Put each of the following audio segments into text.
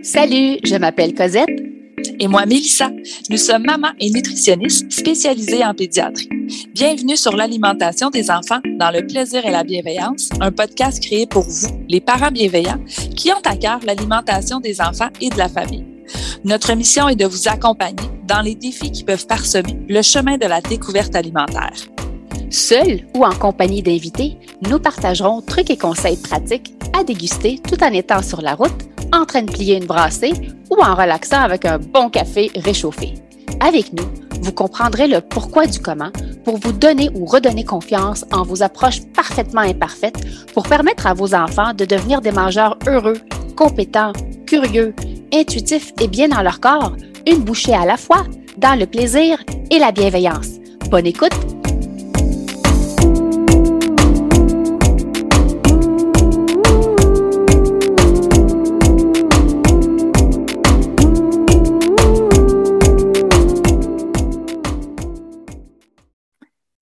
Salut, je m'appelle Cosette. Et moi, Mélissa. Nous sommes mamans et nutritionnistes spécialisées en pédiatrie. Bienvenue sur l'alimentation des enfants dans le plaisir et la bienveillance, un podcast créé pour vous, les parents bienveillants, qui ont à cœur l'alimentation des enfants et de la famille. Notre mission est de vous accompagner dans les défis qui peuvent parsemer le chemin de la découverte alimentaire. Seul ou en compagnie d'invités, nous partagerons trucs et conseils pratiques à déguster tout en étant sur la route, en train de plier une brassée ou en relaxant avec un bon café réchauffé. Avec nous, vous comprendrez le pourquoi du comment pour vous donner ou redonner confiance en vos approches parfaitement imparfaites pour permettre à vos enfants de devenir des mangeurs heureux, compétents, curieux, intuitifs et bien dans leur corps, une bouchée à la fois, dans le plaisir et la bienveillance. Bonne écoute!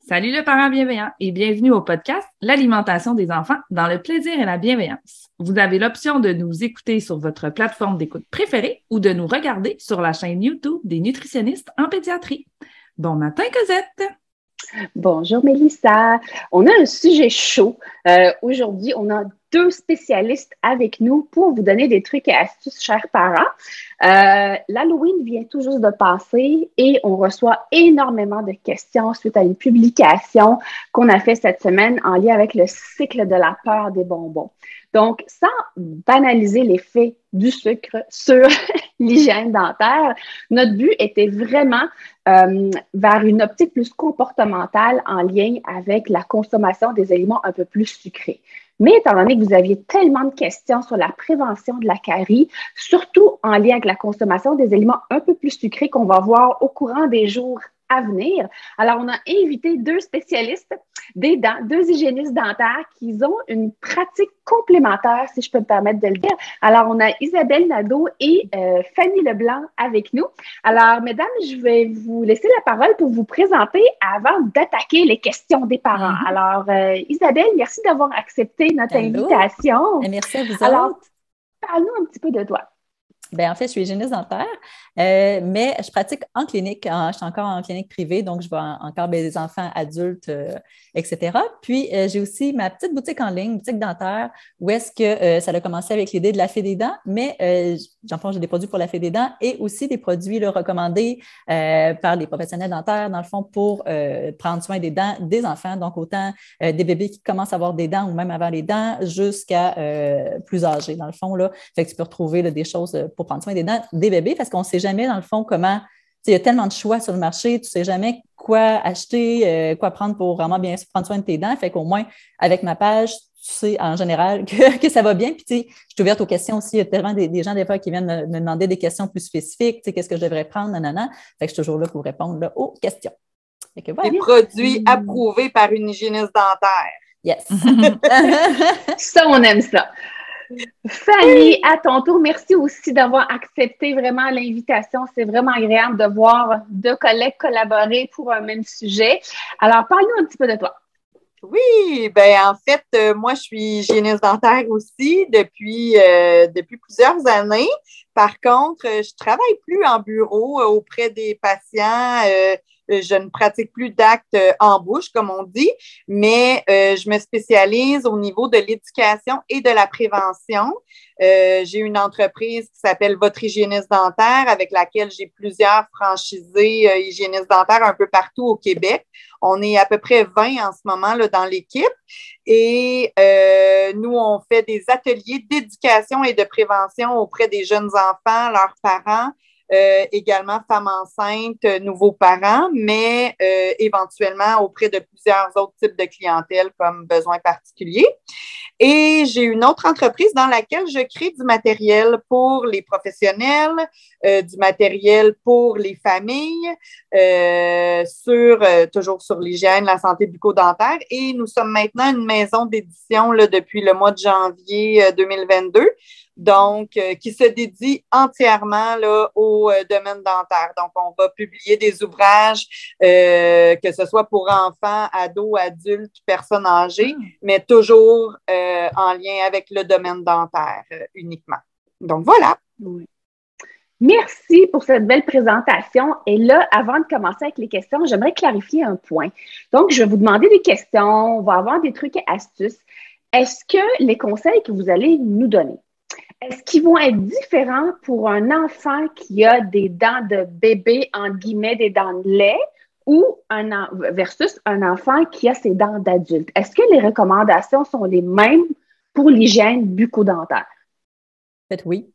Salut le parent bienveillant et bienvenue au podcast L'alimentation des enfants dans le plaisir et la bienveillance. Vous avez l'option de nous écouter sur votre plateforme d'écoute préférée ou de nous regarder sur la chaîne YouTube des nutritionnistes en pédiatrie. Bon matin, Cosette! Bonjour Mélissa. On a un sujet chaud. Aujourd'hui, on a deux spécialistes avec nous pour vous donner des trucs et astuces, chers parents. L'Halloween vient tout juste de passer et on reçoit énormément de questions suite à une publication qu'on a fait cette semaine en lien avec le cycle de la peur des bonbons. Donc, sans banaliser l'effet du sucre sur l'hygiène dentaire, notre but était vraiment vers une optique plus comportementale en lien avec la consommation des aliments un peu plus sucrés. Mais étant donné que vous aviez tellement de questions sur la prévention de la carie, surtout en lien avec la consommation des aliments un peu plus sucrés qu'on va voir au courant des jours à venir, alors on a invité deux spécialistes des dents, deux hygiénistes dentaires qui ont une pratique complémentaire, si je peux me permettre de le dire. Alors, on a Isabelle Nadeau et Fanny Leblanc avec nous. Alors, mesdames, je vais vous laisser la parole pour vous présenter avant d'attaquer les questions des parents. Alors, Isabelle, merci d'avoir accepté notre invitation. Et merci à vous Alors, autres. parle-nous un petit peu de toi. Bien, en fait, je suis hygiéniste dentaire, mais je pratique en clinique. Je suis encore en clinique privée, donc je vois encore des enfants, adultes, etc. Puis, j'ai aussi ma petite boutique en ligne, boutique dentaire, où est-ce que ça a commencé avec l'idée de la fée des dents, mais j'ai des produits pour la fée des dents et aussi des produits recommandés par les professionnels dentaires, dans le fond, pour prendre soin des dents des enfants, donc autant des bébés qui commencent à avoir des dents ou même avant les dents, jusqu'à plus âgés, dans le fond. Là. Fait que tu peux retrouver là, des choses pour prendre soin des dents des bébés parce qu'on ne sait jamais, dans le fond, comment. Il y a tellement de choix sur le marché, tu ne sais jamais quoi acheter, quoi prendre pour vraiment bien prendre soin de tes dents. Fait qu'au moins, avec ma page, tu sais en général que ça va bien. Puis, tu sais, je suis ouverte aux questions aussi. Il y a tellement des gens, des fois, qui viennent me demander des questions plus spécifiques. Tu sais, qu'est-ce que je devrais prendre, nanana. Fait que je suis toujours là pour répondre là, aux questions. Fait que, voilà. Des produits approuvés par une hygiéniste dentaire. Yes. Ça, on aime ça. Fanny, à ton tour, merci aussi d'avoir accepté vraiment l'invitation. C'est vraiment agréable de voir deux collègues collaborer pour un même sujet. Alors, parle-nous un petit peu de toi. Oui, bien, en fait, moi, je suis hygiéniste dentaire aussi depuis plusieurs années. Par contre, je travaille plus en bureau auprès des patients. Je ne pratique plus d'actes en bouche, comme on dit, mais je me spécialise au niveau de l'éducation et de la prévention. J'ai une entreprise qui s'appelle Votre hygiéniste dentaire, avec laquelle j'ai plusieurs franchisés hygiénistes dentaires un peu partout au Québec. On est à peu près 20 en ce moment là, dans l'équipe. Et nous, on fait des ateliers d'éducation et de prévention auprès des jeunes enfants, leurs parents, également femmes enceintes, nouveaux parents, mais éventuellement auprès de plusieurs autres types de clientèle comme besoins particuliers. Et j'ai une autre entreprise dans laquelle je crée du matériel pour les professionnels, du matériel pour les familles, toujours sur l'hygiène, la santé bucco-dentaire. Et nous sommes maintenant une maison d'édition là, depuis le mois de janvier 2022. Donc, qui se dédie entièrement là, au domaine dentaire. Donc, on va publier des ouvrages, que ce soit pour enfants, ados, adultes, personnes âgées, mais toujours en lien avec le domaine dentaire uniquement. Donc, voilà. Oui. Merci pour cette belle présentation. Et là, avant de commencer avec les questions, j'aimerais clarifier un point. Donc, je vais vous demander des questions, on va avoir des trucs et astuces. Est-ce que les conseils que vous allez nous donner, est-ce qu'ils vont être différents pour un enfant qui a des dents de bébé, entre guillemets, des dents de lait, ou versus un enfant qui a ses dents d'adulte? Est-ce que les recommandations sont les mêmes pour l'hygiène bucco-dentaire? En fait, oui.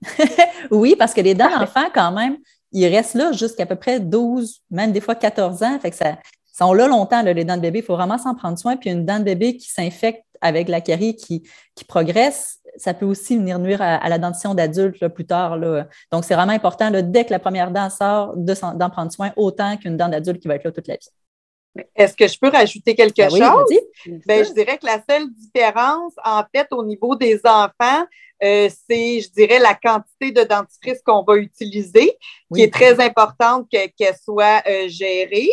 Oui, parce que les dents d'enfant, quand même, ils restent là jusqu'à peu près 12, même des fois 14 ans. Fait que ça sont là longtemps, là, les dents de bébé. Il faut vraiment s'en prendre soin. Puis une dent de bébé qui s'infecte avec la carie qui progresse, ça peut aussi venir nuire à la dentition d'adulte là, plus tard. Là. Donc, c'est vraiment important, là, dès que la première dent sort, d'en prendre soin autant qu'une dent d'adulte qui va être là toute la vie. Est-ce que je peux rajouter quelque chose? Oui, je dirais que la seule différence, en fait, au niveau des enfants, c'est, je dirais, la quantité de dentifrice qu'on va utiliser, qui est très importante qu'elle soit gérée.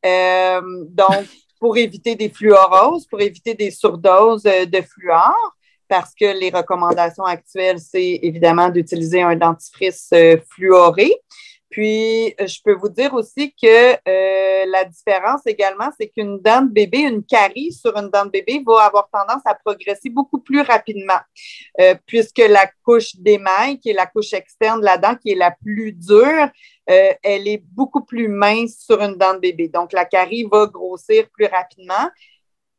Donc, pour éviter des fluoroses, pour éviter des surdoses de fluor, parce que les recommandations actuelles, c'est évidemment d'utiliser un dentifrice fluoré. Puis, je peux vous dire aussi que la différence également, c'est qu'une dent de bébé, une carie sur une dent de bébé va avoir tendance à progresser beaucoup plus rapidement, puisque la couche d'émail, qui est la couche externe de la dent, qui est la plus dure, elle est beaucoup plus mince sur une dent de bébé. Donc, la carie va grossir plus rapidement.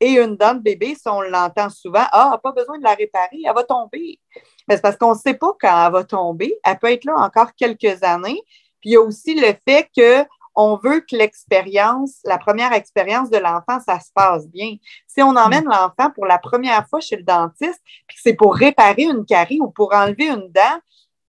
Et une dent de bébé, si on l'entend souvent, pas besoin de la réparer, elle va tomber. Mais c'est parce qu'on ne sait pas quand elle va tomber. Elle peut être là encore quelques années. Puis il y a aussi le fait qu'on veut que la première expérience de l'enfant, ça se passe bien. Si on emmène l'enfant pour la première fois chez le dentiste, puis c'est pour réparer une carie ou pour enlever une dent,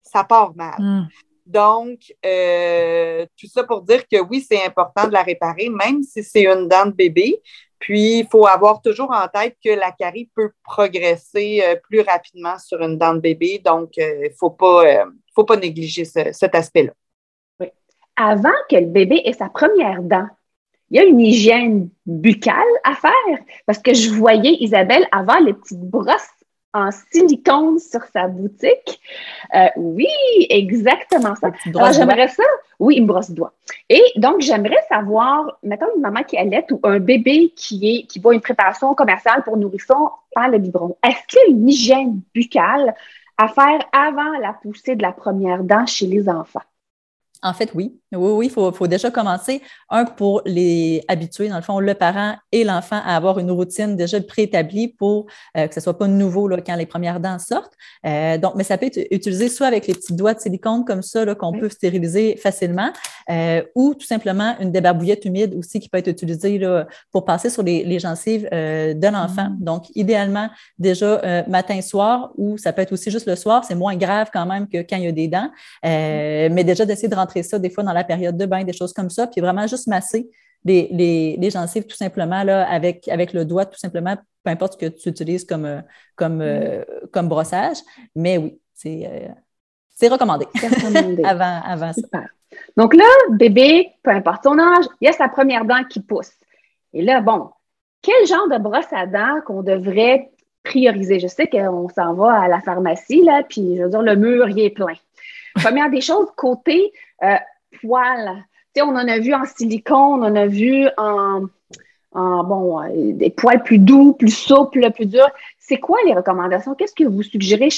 ça part mal. Donc, tout ça pour dire que oui, c'est important de la réparer, même si c'est une dent de bébé. Puis, il faut avoir toujours en tête que la carie peut progresser plus rapidement sur une dent de bébé. Donc, il ne faut pas négliger cet aspect-là. Oui. Avant que le bébé ait sa première dent, il y a une hygiène buccale à faire. Parce que je voyais Isabelle avoir les petites brosses en silicone sur sa boutique. Oui, exactement ça. Alors, j'aimerais ça. Oui, une brosse doigt. Et donc, j'aimerais savoir, mettons une maman qui allait ou un bébé qui voit une préparation commerciale pour nourrisson par le biberon. Est-ce qu'il y a une hygiène buccale à faire avant la poussée de la première dent chez les enfants? En fait, oui. Oui, il faut déjà commencer, pour les habituer, dans le fond, le parent et l'enfant à avoir une routine déjà préétablie pour que ce ne soit pas nouveau là, quand les premières dents sortent. Mais ça peut être utilisé soit avec les petits doigts de silicone comme ça là, qu'on peut stériliser facilement ou tout simplement une débarbouillette humide aussi qui peut être utilisée là, pour passer sur les gencives de l'enfant. Donc, idéalement, déjà matin-soir ou ça peut être aussi juste le soir. C'est moins grave quand même que quand il y a des dents. Mais déjà d'essayer de rentrer ça des fois dans la période de bain, des choses comme ça, puis vraiment juste masser les gencives tout simplement là, avec le doigt, tout simplement, peu importe ce que tu utilises comme brossage. Mais oui, c'est recommandé. avant Super. Ça. Donc là, bébé, peu importe son âge, il y a sa première dent qui pousse. Et là, bon, quel genre de brosse à dents qu'on devrait prioriser? Je sais qu'on s'en va à la pharmacie, là, puis je veux dire, le mur, il est plein. Première des choses, côté poils. Tu sais, on en a vu en silicone, on en a vu des poils plus doux, plus souples, plus durs. C'est quoi les recommandations? Qu'est-ce que vous suggérez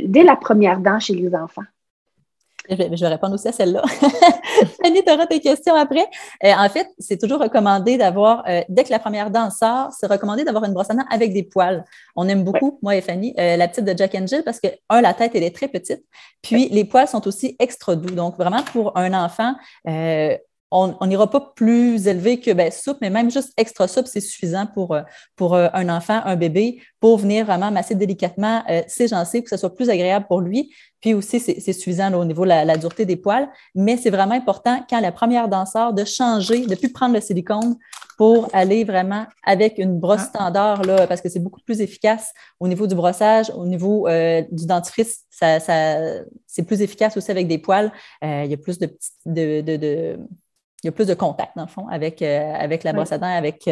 dès la première dent chez les enfants? Je vais répondre aussi à celle-là. Fanny, tu auras tes questions après. En fait, c'est toujours recommandé d'avoir, dès que la première dent sort, c'est recommandé d'avoir une brosse à dents avec des poils. On aime beaucoup, moi et Fanny, la petite de Jack and Jill parce que, la tête, elle est très petite. Puis, les poils sont aussi extra doux. Donc, vraiment, pour un enfant, on n'ira pas plus élevé que souple, mais même juste extra souple, c'est suffisant pour un enfant, un bébé, pour venir vraiment masser délicatement ses gencives, que ce soit plus agréable pour lui. Puis aussi, c'est suffisant là, au niveau de la dureté des poils. Mais c'est vraiment important, quand la première dent sort, de changer, de ne plus prendre le silicone pour aller vraiment avec une brosse standard, là, parce que c'est beaucoup plus efficace au niveau du brossage, au niveau du dentifrice. C'est plus efficace aussi avec des poils. Il y a plus il y a plus de contact, dans le fond, avec la brosse à dents, avec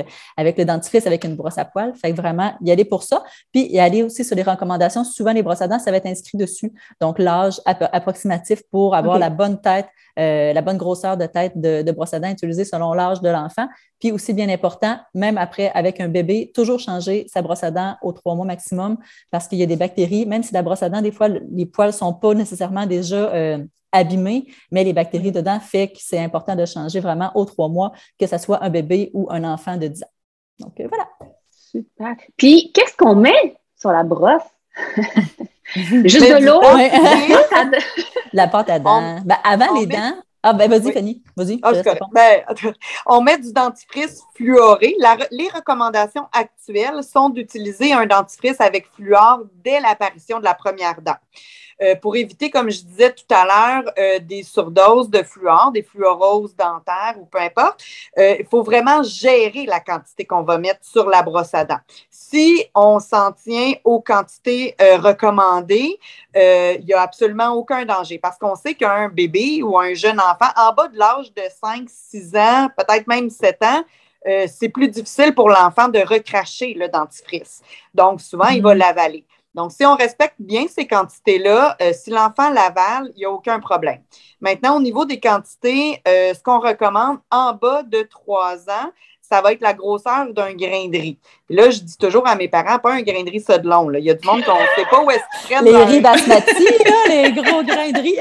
le dentifrice, avec une brosse à poils. Fait que vraiment, y aller pour ça. Puis, y aller aussi sur les recommandations. Souvent, les brosses à dents, ça va être inscrit dessus. Donc, l'âge approximatif pour avoir la bonne tête, la bonne grosseur de tête de brosse à dents utilisée selon l'âge de l'enfant. Puis aussi, bien important, même après, avec un bébé, toujours changer sa brosse à dents aux 3 mois maximum parce qu'il y a des bactéries. Même si la brosse à dents, des fois, les poils ne sont pas nécessairement déjà abîmés, mais les bactéries dedans fait que c'est important de changer vraiment aux 3 mois, que ce soit un bébé ou un enfant de 10 ans. Donc, voilà. Super. Puis, qu'est-ce qu'on met sur la brosse? Juste de l'eau? La pâte à dents. Avant les dents... vas-y, Fanny. Vas-y. On met du dentifrice fluoré. Les recommandations actuelles sont d'utiliser un dentifrice avec fluor dès l'apparition de la première dent. Pour éviter, comme je disais tout à l'heure, des surdoses de fluor, des fluoroses dentaires ou peu importe, il faut vraiment gérer la quantité qu'on va mettre sur la brosse à dents. Si on s'en tient aux quantités recommandées, il n'y a absolument aucun danger parce qu'on sait qu'un bébé ou un jeune enfant en bas de l'âge de 5-6 ans, peut-être même 7 ans, c'est plus difficile pour l'enfant de recracher le dentifrice. Donc, souvent, il va l'avaler. Donc, si on respecte bien ces quantités-là, si l'enfant l'avale, il n'y a aucun problème. Maintenant, au niveau des quantités, ce qu'on recommande en bas de 3 ans, ça va être la grosseur d'un grain de riz. Puis là, je dis toujours à mes parents, pas un grain de riz ça de long. Là. Il y a du monde qu'on ne sait pas où est-ce qu'ils prennent. Les riz basmati, là, les gros grains de riz.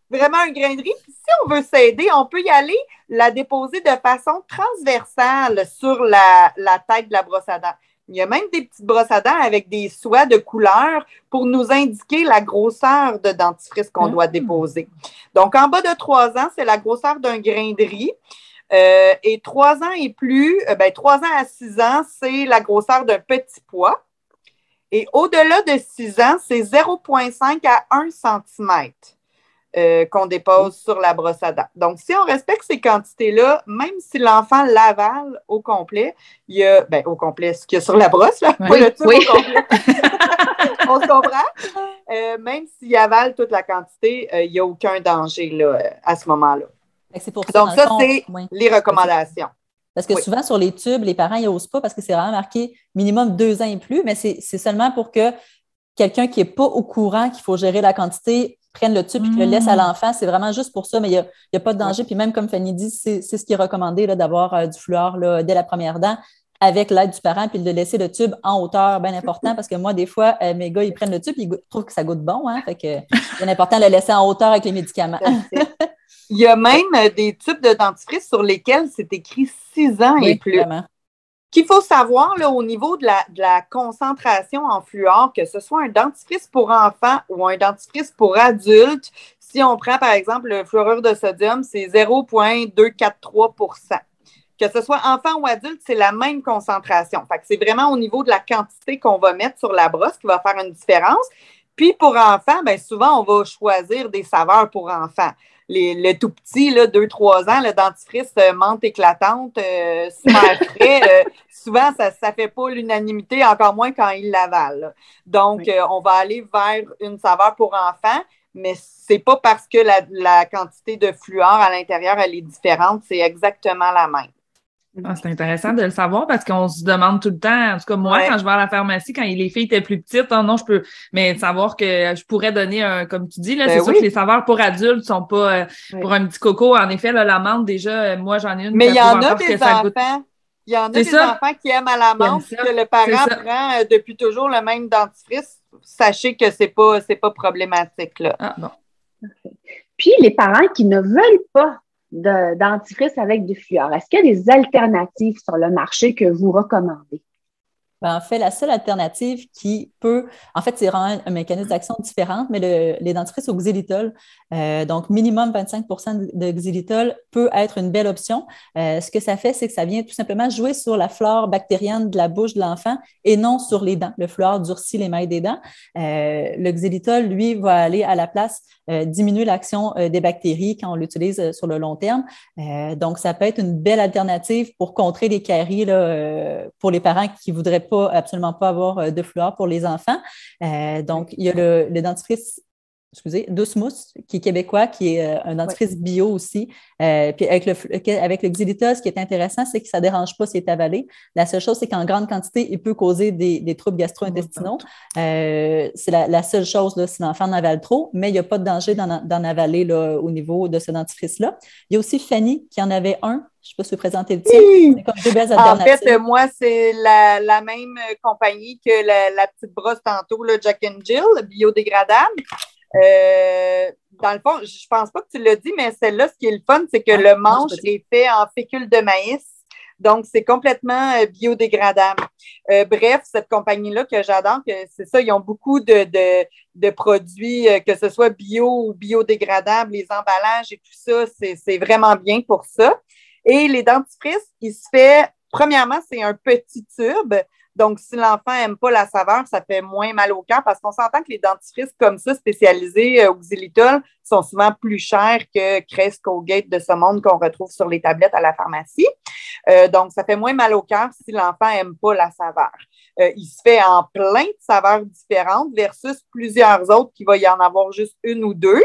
Vraiment un grain de riz. Puis si on veut s'aider, on peut y aller, la déposer de façon transversale sur la tête de la brosse à dents. Il y a même des petites brosses à dents avec des soies de couleur pour nous indiquer la grosseur de dentifrice qu'on doit déposer. Donc, en bas de 3 ans, c'est la grosseur d'un grain de riz. Et 3 ans et plus, 3 ans à 6 ans, c'est la grosseur d'un petit pois. Et au-delà de 6 ans, c'est 0,5 à 1 cm. Qu'on dépose sur la brosse à dents. Donc, si on respecte ces quantités-là, même si l'enfant l'avale au complet, il y a, au complet, ce qu'il y a sur la brosse, là, pas le tube au complet. On se comprend? Même s'il avale toute la quantité, il n'y a aucun danger là, à ce moment-là. C'est pour ça, donc, ça, c'est les recommandations. Parce que souvent, sur les tubes, les parents, ils n'osent pas parce que c'est vraiment marqué minimum 2 ans et plus, mais c'est seulement pour que quelqu'un qui n'est pas au courant qu'il faut gérer la quantité prenne le tube et le laisse à l'enfant. C'est vraiment juste pour ça, mais il n'y a pas de danger. Puis même, comme Fanny dit, c'est ce qui est recommandé là, d'avoir du fluor là, dès la première dent avec l'aide du parent, puis de laisser le tube en hauteur, bien important, parce que moi, des fois, mes gars, ils prennent le tube et ils trouvent que ça goûte bon. Hein, fait que c'est important de le laisser en hauteur avec les médicaments. Il y a même des tubes de dentifrice sur lesquels c'est écrit 6 ans et plus. Vraiment. Qu'il faut savoir là, au niveau de la concentration en fluor, que ce soit un dentifrice pour enfants ou un dentifrice pour adultes, si on prend par exemple le fluorure de sodium, c'est 0,243 %. Que ce soit enfant ou adulte, c'est la même concentration. Fait que c'est vraiment au niveau de la quantité qu'on va mettre sur la brosse qui va faire une différence. Puis pour enfants, bien souvent, on va choisir des saveurs pour enfants. Le tout petit, 2-3 ans, le dentifrice menthe éclatante, super frais, souvent, ça ne fait pas l'unanimité, encore moins quand il l'avale. Donc, on va aller vers une saveur pour enfants, mais ce n'est pas parce que la quantité de fluor à l'intérieur, elle est différente, c'est exactement la même. Ah, c'est intéressant de le savoir parce qu'on se demande tout le temps, en tout cas moi, quand je vais à la pharmacie, quand les filles étaient plus petites, non, je peux, mais savoir que je pourrais donner comme tu dis, là, c'est sûr que les saveurs pour adultes sont pas pour un petit coco. En effet, là, la menthe, déjà, moi, j'en ai une. Mais il y en a des enfants. Il y en a des enfants qui aiment à la menthe, que le parent prend depuis toujours le même dentifrice. Sachez que c'est pas problématique, là. Ah, bon. Puis, les parents qui ne veulent pas de dentifrice avec du fluor, est-ce qu'il y a des alternatives sur le marché que vous recommandez? En fait, la seule alternative qui peut, en fait, c'est vraiment un mécanisme d'action différent, mais les dentifrices au xylitol, donc minimum 25 % de xylitol peut être une belle option. Ce que ça fait, c'est que ça vient tout simplement jouer sur la flore bactérienne de la bouche de l'enfant et non sur les dents. Le fluor durcit l'émail des dents. Le xylitol, lui, va aller à la place diminuer l'action des bactéries quand on l'utilise sur le long terme. Donc, ça peut être une belle alternative pour contrer les caries là, pour les parents qui voudraient absolument pas avoir de fluor pour les enfants. Donc, il y a le dentifrice Douce Mousse, qui est québécois, qui est un dentifrice bio aussi. Puis avec le xylitol, ce qui est intéressant, c'est que ça ne dérange pas s'il est avalé. La seule chose, c'est qu'en grande quantité, il peut causer des troubles gastro-intestinaux. C'est la seule chose là, si l'enfant en avale trop, mais il n'y a pas de danger d'en avaler là, au niveau de ce dentifrice-là. Il y a aussi Fanny qui en avait un. Je ne sais pas si vous présentez le tien. C'est comme 2 belles alternatives. En fait, moi, c'est la même compagnie que la petite brosse tantôt, le Jack and Jill, biodégradable. Dans le fond, je pense pas que tu l'as dit, mais celle-là, ce qui est le fun, c'est que le manche est fait en fécule de maïs. Donc, c'est complètement biodégradable. Bref, cette compagnie-là que j'adore, c'est ça, ils ont beaucoup de produits, que ce soit bio ou biodégradables, les emballages et tout ça, c'est vraiment bien pour ça. Et les dentifrices, il se fait, premièrement, c'est un petit tube. Donc, si l'enfant n'aime pas la saveur, ça fait moins mal au cœur parce qu'on s'entend que les dentifrices comme ça, spécialisés au xylitol, sont souvent plus chers que Crest, Colgate de ce monde qu'on retrouve sur les tablettes à la pharmacie. Donc, ça fait moins mal au cœur si l'enfant n'aime pas la saveur. Il se fait en plein de saveurs différentes versus plusieurs autres qui va y en avoir juste une ou deux.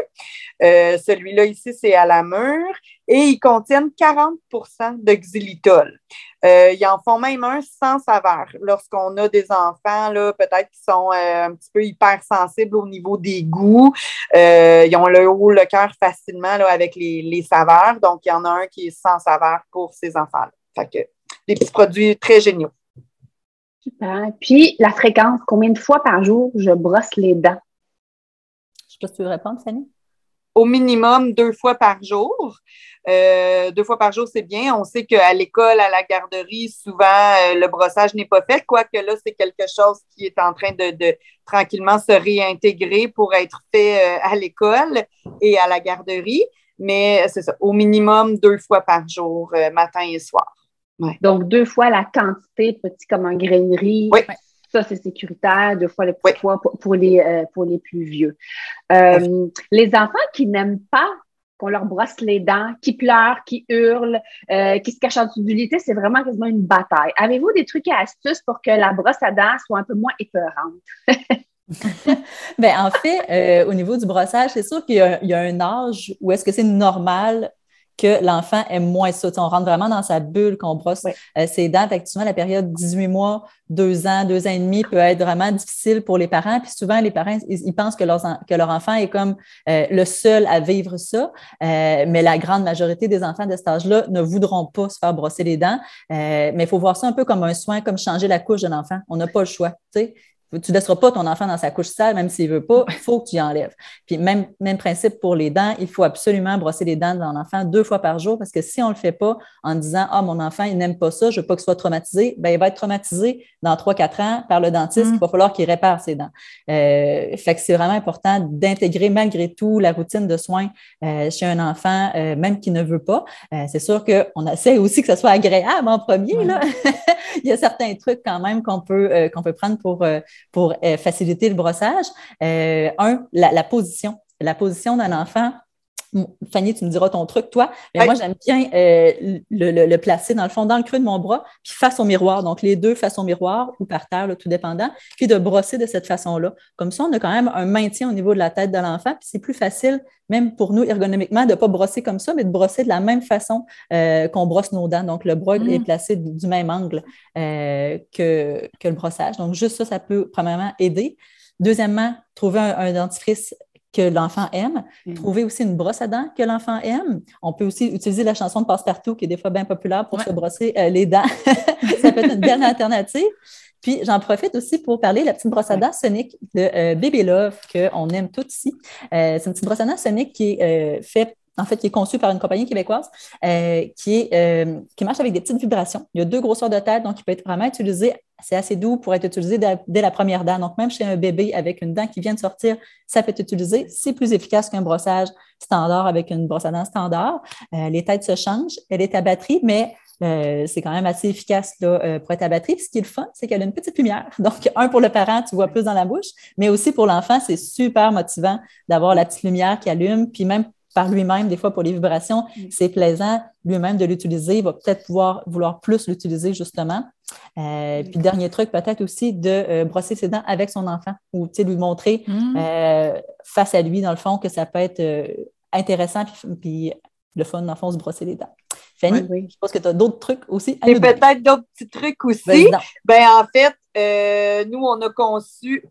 Celui-là ici, c'est à la mûre et ils contiennent 40% de xylitol. Ils en font même un sans saveur. Lorsqu'on a des enfants, là, peut-être qui sont un petit peu hypersensibles au niveau des goûts, ils ont le haut, le cœur facilement là, avec les saveurs. Donc, il y en a un qui est sans saveur pour ces enfants-là. Fait que des petits produits très géniaux. Super. Puis, la fréquence, combien de fois par jour je brosse les dents? Je ne sais pas si tu veux répondre, Fanny. Au minimum 2 fois par jour. 2 fois par jour, c'est bien. On sait qu'à l'école, à la garderie, souvent, le brossage n'est pas fait, quoique là, c'est quelque chose qui est en train de tranquillement se réintégrer pour être fait à l'école et à la garderie. Mais c'est ça, au minimum 2 fois par jour, matin et soir. Ouais. Donc, 2 fois la quantité, petit comme un grainerie. Oui. Ça, c'est sécuritaire. 2 fois le petit poids pour les plus vieux. Les enfants qui n'aiment pas qu'on leur brosse les dents, qui pleurent, qui hurlent, qui se cachent en dessous du lit, c'est vraiment quasiment une bataille. Avez-vous des trucs et astuces pour que la brosse à dents soit un peu moins épeurante? Bien, en fait, au niveau du brossage, c'est sûr qu'il y a un âge où est-ce que c'est normal que l'enfant aime moins ça. On rentre vraiment dans sa bulle quand on brosse ses dents. Effectivement, la période 18 mois, 2 ans, 2 ans et demi peut être vraiment difficile pour les parents. Puis souvent, les parents, ils pensent que leur enfant est comme le seul à vivre ça. Mais la grande majorité des enfants de cet âge-là ne voudront pas se faire brosser les dents. Mais il faut voir ça un peu comme un soin, comme changer la couche de l'enfant. On n'a pas le choix, tu sais. Tu ne laisseras pas ton enfant dans sa couche sale, même s'il ne veut pas, il faut que tu y enlèves. Puis même principe pour les dents, il faut absolument brosser les dents de l'enfant 2 fois par jour parce que si on ne le fait pas en disant « Ah, mon enfant, il n'aime pas ça, je ne veux pas qu'il soit traumatisé », bien, il va être traumatisé dans 3-4 ans par le dentiste, il va falloir qu'il répare ses dents. Fait que c'est vraiment important d'intégrer malgré tout la routine de soins chez un enfant, même qui ne veut pas. C'est sûr qu'on essaie aussi que ce soit agréable en premier. Là. Il y a certains trucs quand même qu'on peut prendre pour faciliter le brossage. La position. La position d'un enfant. Fanny, tu me diras ton truc, toi. Mais moi, j'aime bien le placer dans le fond, dans le creux de mon bras, puis face au miroir. Donc, les deux face au miroir ou par terre, là, tout dépendant, puis de brosser de cette façon-là. Comme ça, on a quand même un maintien au niveau de la tête de l'enfant, puis c'est plus facile, même pour nous, ergonomiquement, de ne pas brosser comme ça, mais de brosser de la même façon qu'on brosse nos dents. Donc, le bras est placé du même angle que le brossage. Donc, juste ça peut premièrement aider. Deuxièmement, trouver un dentifrice que l'enfant aime. Trouver aussi une brosse à dents que l'enfant aime. On peut aussi utiliser la chanson de Passe-Partout, qui est des fois bien populaire pour se brosser les dents. Ça peut être une belle alternative. Puis, j'en profite aussi pour parler de la petite brosse à dents Sonic de Baby Love, qu'on aime toutes ici. C'est une petite brosse à dents Sonic qui est qui est conçue par une compagnie québécoise qui marche avec des petites vibrations. Il y a 2 grosseurs de tête, donc il peut être vraiment utilisé. C'est assez doux pour être utilisé dès la première dent. Donc, même chez un bébé avec une dent qui vient de sortir, ça peut être utilisé. C'est plus efficace qu'un brossage standard avec une brosse à dents standard. Les têtes se changent. Elle est à batterie, mais c'est quand même assez efficace là, pour être à batterie. Puis ce qui est le fun, c'est qu'elle a une petite lumière. Donc, pour le parent, tu vois plus dans la bouche, mais aussi pour l'enfant, c'est super motivant d'avoir la petite lumière qui allume. Puis même par lui-même, des fois pour les vibrations, c'est plaisant lui-même de l'utiliser, il va peut-être vouloir plus l'utiliser justement. Puis dernier truc, peut-être aussi de brosser ses dents avec son enfant ou lui montrer face à lui, dans le fond, que ça peut être intéressant puis le fun, dans le fond, se brosser les dents. Fanny, je pense que tu as d'autres trucs aussi à nous donner. Peut-être d'autres petits trucs aussi. En fait, nous, on a conçu...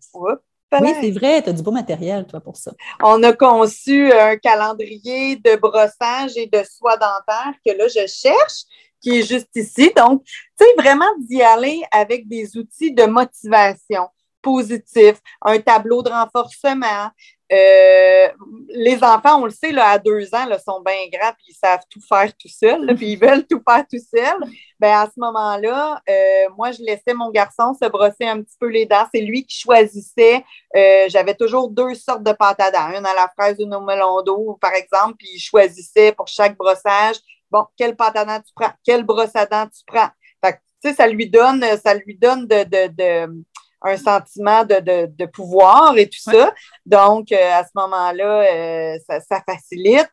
Oui, c'est vrai, tu as du beau matériel, toi, pour ça. On a conçu un calendrier de brossage et de soie dentaire que là, je cherche, qui est juste ici. Donc, tu sais, vraiment d'y aller avec des outils de motivation positifs, un tableau de renforcement. Les enfants, on le sait, là, à 2 ans, là, sont bien grands puis ils savent tout faire tout seuls, puis ils veulent tout faire tout seuls. À ce moment-là, moi, je laissais mon garçon se brosser un petit peu les dents. C'est lui qui choisissait. J'avais toujours 2 sortes de pâte à dents, une à la fraise, une au melon d'eau, par exemple, puis il choisissait pour chaque brossage, bon, quelle pâte à dents tu prends, quelle brosse à dents tu prends. Fait que, tu sais, ça lui donne un sentiment de pouvoir et tout ça. Donc, à ce moment-là, ça facilite.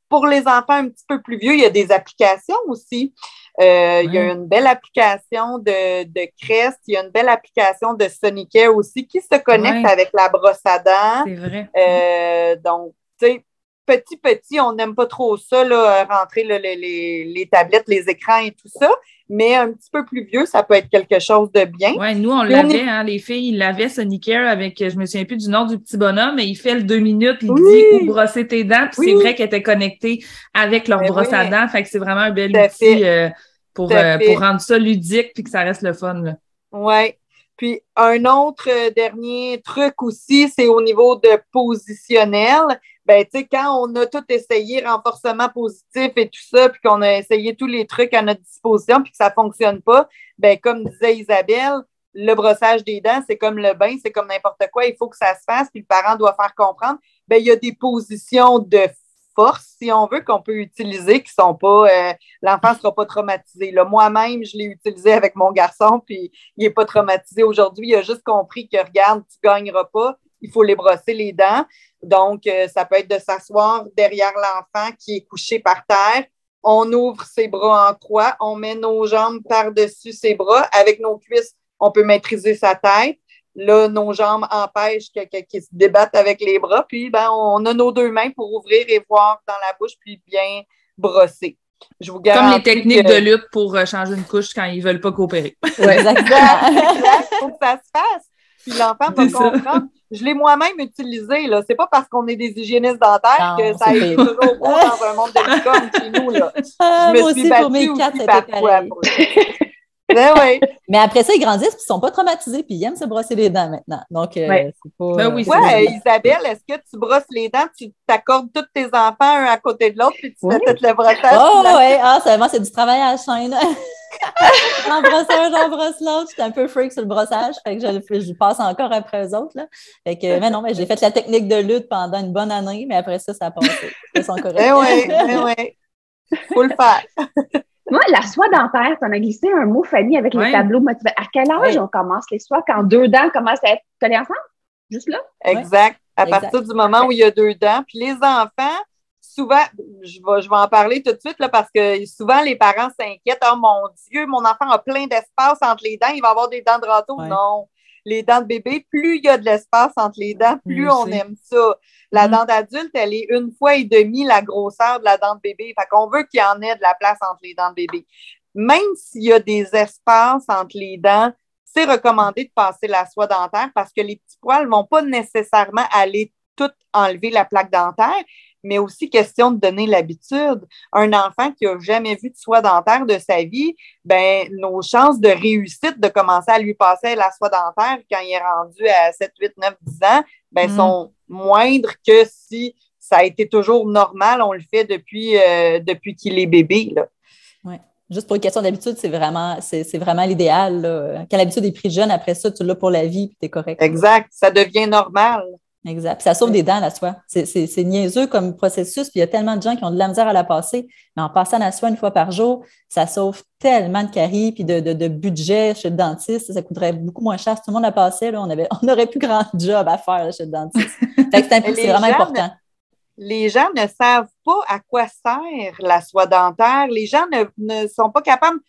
Pour les enfants un petit peu plus vieux, il y a des applications aussi. Il y a une belle application de Crest, il y a une belle application de Sonicare aussi qui se connecte avec la brosse à dents. C'est vrai. Donc, tu sais, petit, on n'aime pas trop ça, là, rentrer les tablettes, les écrans et tout ça. Mais un petit peu plus vieux, ça peut être quelque chose de bien. Oui, nous, on l'avait, les filles, ils l'avaient, Sonicare, avec, je me souviens plus du nom du petit bonhomme, mais il fait le 2 minutes, il dit où brosser tes dents, puis c'est vrai qu'elle était connectée avec leur brosse à dents, fait que c'est vraiment un bel outil pour rendre ça ludique puis que ça reste le fun. Oui. Puis, un autre dernier truc aussi, c'est au niveau de positionnel. Tu sais, quand on a tout essayé, renforcement positif et tout ça, puis qu'on a essayé tous les trucs à notre disposition, puis que ça ne fonctionne pas, comme disait Isabelle, le brossage des dents, c'est comme le bain, c'est comme n'importe quoi, il faut que ça se fasse, puis le parent doit faire comprendre. Il y a des positions de force, si on veut, qu'on peut utiliser, qui sont pas... l'enfant ne sera pas traumatisé. Là, moi-même, je l'ai utilisé avec mon garçon, puis il n'est pas traumatisé aujourd'hui. Il a juste compris que, regarde, tu ne gagneras pas, il faut les brosser les dents. Donc, ça peut être de s'asseoir derrière l'enfant qui est couché par terre. On ouvre ses bras en croix, on met nos jambes par-dessus ses bras. Avec nos cuisses, on peut maîtriser sa tête. Là, nos jambes empêchent qu'ils se débattent avec les bras. Puis, on a nos 2 mains pour ouvrir et voir dans la bouche, puis bien brosser. Je vous garantis. Comme les techniques de lutte pour changer une couche quand ils ne veulent pas coopérer. Oui, exact. Il faut que ça se fasse. Puis l'enfant va comprendre. Je l'ai moi-même utilisé. Là. C'est pas parce qu'on est des hygiénistes dentaires que ça a été toujours beau dans un monde de licorne chez nous. Là. Je me suis battue aussi parfois. Oui. Mais après ça, ils grandissent et ils ne sont pas traumatisés puis ils aiment se brosser les dents maintenant. Donc, c'est pas... Isabelle, est-ce que tu brosses les dents, tu t'accordes tous tes enfants un à côté de l'autre puis tu fais tout le brossage? Oh, oui, c'est du travail à la chaîne. J'en brosse un, j'en brosse l'autre. Je suis un peu freak sur le brossage. Fait que je passe encore après eux autres. Là. Fait que, mais non, j'ai fait la technique de lutte pendant une bonne année, mais après ça, ça a passé. Ils sont corrects. Oui. Faut le faire. Moi, la soie dentaire, tu en as glissé un mot, Fanny, avec les tableaux motivés. À quel âge on commence les soies quand 2 dents commencent à être collées ensemble? Juste là? Exact. À partir du moment où il y a 2 dents. Puis les enfants, souvent, je vais en parler tout de suite là, parce que souvent les parents s'inquiètent. Oh mon Dieu, mon enfant a plein d'espace entre les dents, il va avoir des dents de râteau. Non. Les dents de bébé, plus il y a de l'espace entre les dents, plus on aime ça. La dent d'adulte, elle est 1,5 fois la grosseur de la dent de bébé. Fait qu'on veut qu'il y en ait de la place entre les dents de bébé. Même s'il y a des espaces entre les dents, c'est recommandé de passer la soie dentaire parce que les petits poils ne vont pas nécessairement aller tout enlever la plaque dentaire, mais aussi question de donner l'habitude. Un enfant qui n'a jamais vu de soie dentaire de sa vie, nos chances de réussite de commencer à lui passer la soie dentaire quand il est rendu à 7, 8, 9, 10 ans, sont moindres que si ça a été toujours normal, on le fait depuis qu'il est bébé. Oui. Juste pour une question d'habitude, c'est vraiment l'idéal. Là. Quand l'habitude est prise jeune, après ça, tu l'as pour la vie et tu es correct. Exact. Ça devient normal. Exact. Puis ça sauve des dents, la soie. C'est niaiseux comme processus. Puis il y a tellement de gens qui ont de la misère à la passer. Mais en passant la soie 1 fois par jour, ça sauve tellement de caries puis de budget chez le dentiste. Ça coûterait beaucoup moins cher. Si tout le monde la passait, là, on n'aurait plus grand job à faire là, chez le dentiste. Fait que c'est vraiment important. les gens ne savent pas à quoi sert la soie dentaire. Les gens ne sont pas capables.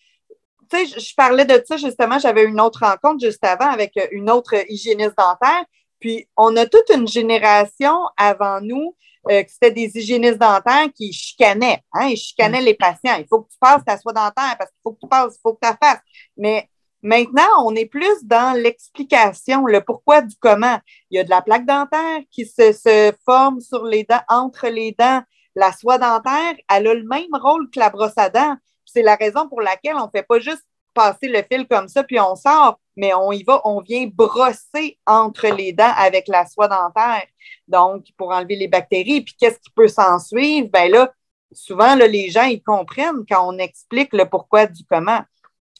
Tu sais, je parlais de ça justement, j'avais une autre rencontre juste avant avec une autre hygiéniste dentaire. Puis, on a toute une génération avant nous que c'était des hygiénistes dentaires qui chicanaient. Hein? Ils chicanaient les patients. Il faut que tu passes ta soie dentaire parce qu'il faut que tu passes, il faut que tu la fasses. Mais maintenant, on est plus dans l'explication, le pourquoi du comment. Il y a de la plaque dentaire qui se forme sur les dents, entre les dents. La soie dentaire, elle a le même rôle que la brosse à dents. C'est la raison pour laquelle on ne fait pas juste passer le fil comme ça, puis on sort, mais on y va, on vient brosser entre les dents avec la soie dentaire. Donc, pour enlever les bactéries. Puis, qu'est-ce qui peut s'en suivre? Ben là, souvent, là, les gens, ils comprennent quand on explique le pourquoi du comment.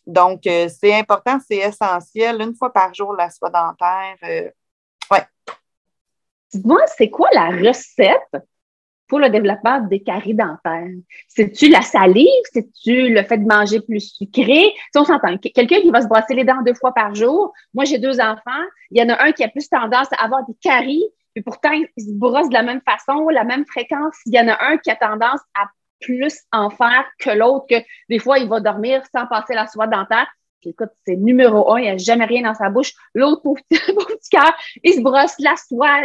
Donc, c'est important, c'est essentiel. Une fois par jour, la soie dentaire. Ouais. Dis-moi, c'est quoi la recette pour le développement des caries dentaires? C'est-tu la salive? C'est-tu le fait de manger plus sucré? Si on s'entend, quelqu'un qui va se brosser les dents 2 fois par jour, moi, j'ai 2 enfants, il y en a un qui a plus tendance à avoir des caries, puis pourtant, il se brosse de la même façon, la même fréquence. Il y en a un qui a tendance à plus en faire que l'autre, que des fois, il va dormir sans passer la soie dentaire. Puis, écoute, c'est numéro 1, il n'y a jamais rien dans sa bouche. L'autre, pauvre petit cœur, il se brosse la soie,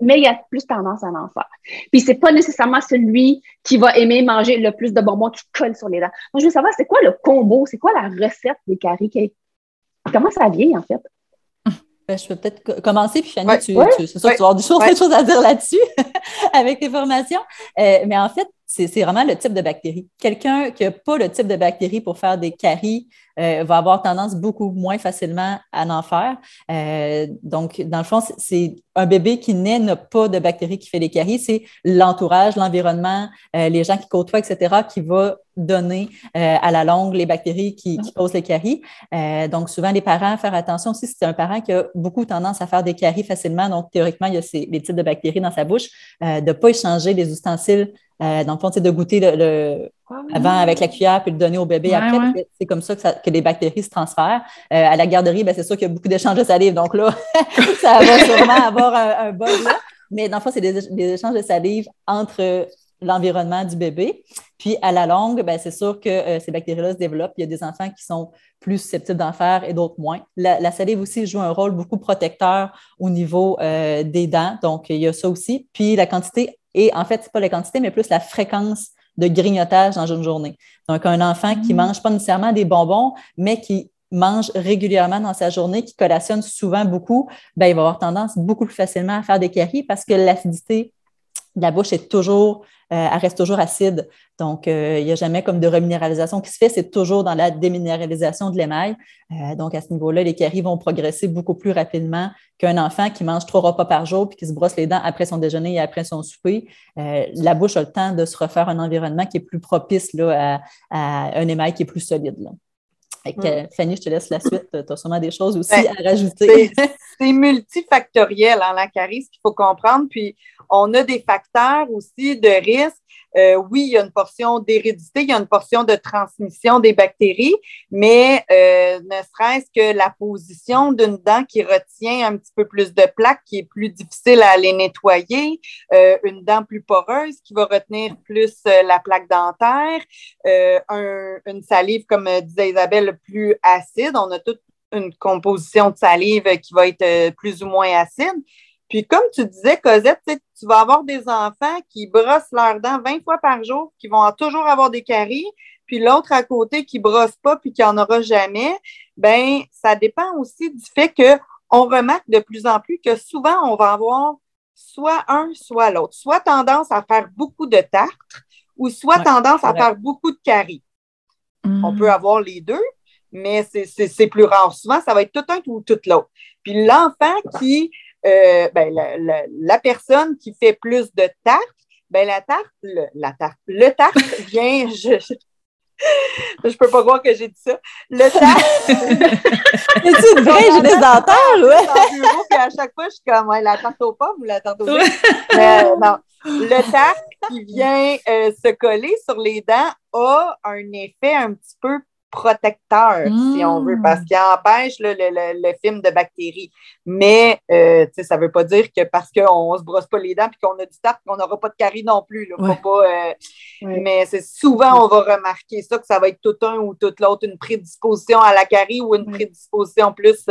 mais il a plus tendance à en faire. Puis, c'est pas nécessairement celui qui va aimer manger le plus de bonbons qui colle sur les dents. Moi, je veux savoir, c'est quoi le combo? C'est quoi la recette des caries? Comment ça vient, en fait? Ben, je peux peut-être commencer, puis Fanny, c'est sûr que tu vas avoir des choses à dire là-dessus avec tes formations. Mais en fait, c'est vraiment le type de bactérie. Quelqu'un qui n'a pas le type de bactérie pour faire des caries va avoir tendance beaucoup moins facilement à en faire. Donc, dans le fond, c'est un bébé qui naît n'a pas de bactérie qui fait des caries. C'est l'entourage, l'environnement, les gens qui côtoient, etc., qui va donner à la longue les bactéries qui causent les caries. Donc, souvent, les parents, faire attention aussi, si c'est un parent qui a beaucoup tendance à faire des caries facilement, donc théoriquement, il y a les types de bactéries dans sa bouche, de ne pas échanger les ustensiles. Dans le fond, c'est de goûter avant avec la cuillère puis le donner au bébé après. C'est comme ça que les bactéries se transfèrent. À la garderie, c'est sûr qu'il y a beaucoup d'échanges de salive. Donc là, ça va sûrement avoir un bug là. Mais dans le fond, c'est des échanges de salive entre l'environnement du bébé. Puis, à la longue, c'est sûr que ces bactéries-là se développent. Il y a des enfants qui sont plus susceptibles d'en faire et d'autres moins. La salive aussi joue un rôle beaucoup protecteur au niveau des dents. Donc, il y a ça aussi. Puis, la quantité, et en fait, ce n'est pas la quantité, mais plus la fréquence de grignotage dans une journée. Donc, un enfant qui ne mange pas nécessairement des bonbons, mais qui mange régulièrement dans sa journée, qui collationne souvent beaucoup, il va avoir tendance beaucoup plus facilement à faire des caries parce que l'acidité de la bouche est toujours, elle reste toujours acide. Donc, il n'y a jamais comme de reminéralisation qui se fait, c'est toujours dans la déminéralisation de l'émail. Donc, à ce niveau-là, les caries vont progresser beaucoup plus rapidement qu'un enfant qui mange 3 repas par jour puis qui se brosse les dents après son déjeuner et après son souper. La bouche a le temps de se refaire un environnement qui est plus propice là, à un émail qui est plus solide. Là. Fanny, je te laisse la suite. Tu as sûrement des choses aussi à rajouter. C'est multifactoriel, la carie, ce qu'il faut comprendre. Puis, on a des facteurs aussi de risque. Oui, il y a une portion d'hérédité, il y a une portion de transmission des bactéries, mais ne serait-ce que la position d'une dent qui retient un petit peu plus de plaques, qui est plus difficile à aller nettoyer, une dent plus poreuse qui va retenir plus la plaque dentaire, une salive, comme disait Isabelle, plus acide. On a toute une composition de salive qui va être plus ou moins acide. Puis, comme tu disais, Cosette, tu vas avoir des enfants qui brossent leurs dents 20 fois par jour, qui vont toujours avoir des caries, puis l'autre à côté qui ne brosse pas puis qui n'en aura jamais. Bien, ça dépend aussi du fait qu'on remarque de plus en plus que souvent, on va avoir soit un, soit l'autre. Soit tendance à faire beaucoup de tartre ou soit tendance à faire beaucoup de caries. On peut avoir les deux, mais c'est plus rare. Souvent, ça va être tout un ou tout l'autre. Puis l'enfant qui... la personne qui fait plus de tarte, le tarte vient, je peux pas croire que j'ai dit ça. Le tarte. C'est-tu vrai, j'ai des dentaires, ouais. Bureau, puis à chaque fois, je suis comme, la tarte aux pommes ou la tarte aux œufs? Non. Le tarte qui vient se coller sur les dents a un effet un petit peu protecteur, si on veut, parce qu'il empêche le film de bactéries. Mais ça ne veut pas dire que parce qu'on ne se brosse pas les dents et qu'on a du tartre, qu'on n'aura pas de caries non plus. Là. Faut pas, mais c'est souvent, on va remarquer ça, que ça va être tout un ou tout l'autre, une prédisposition à la carie ou une prédisposition plus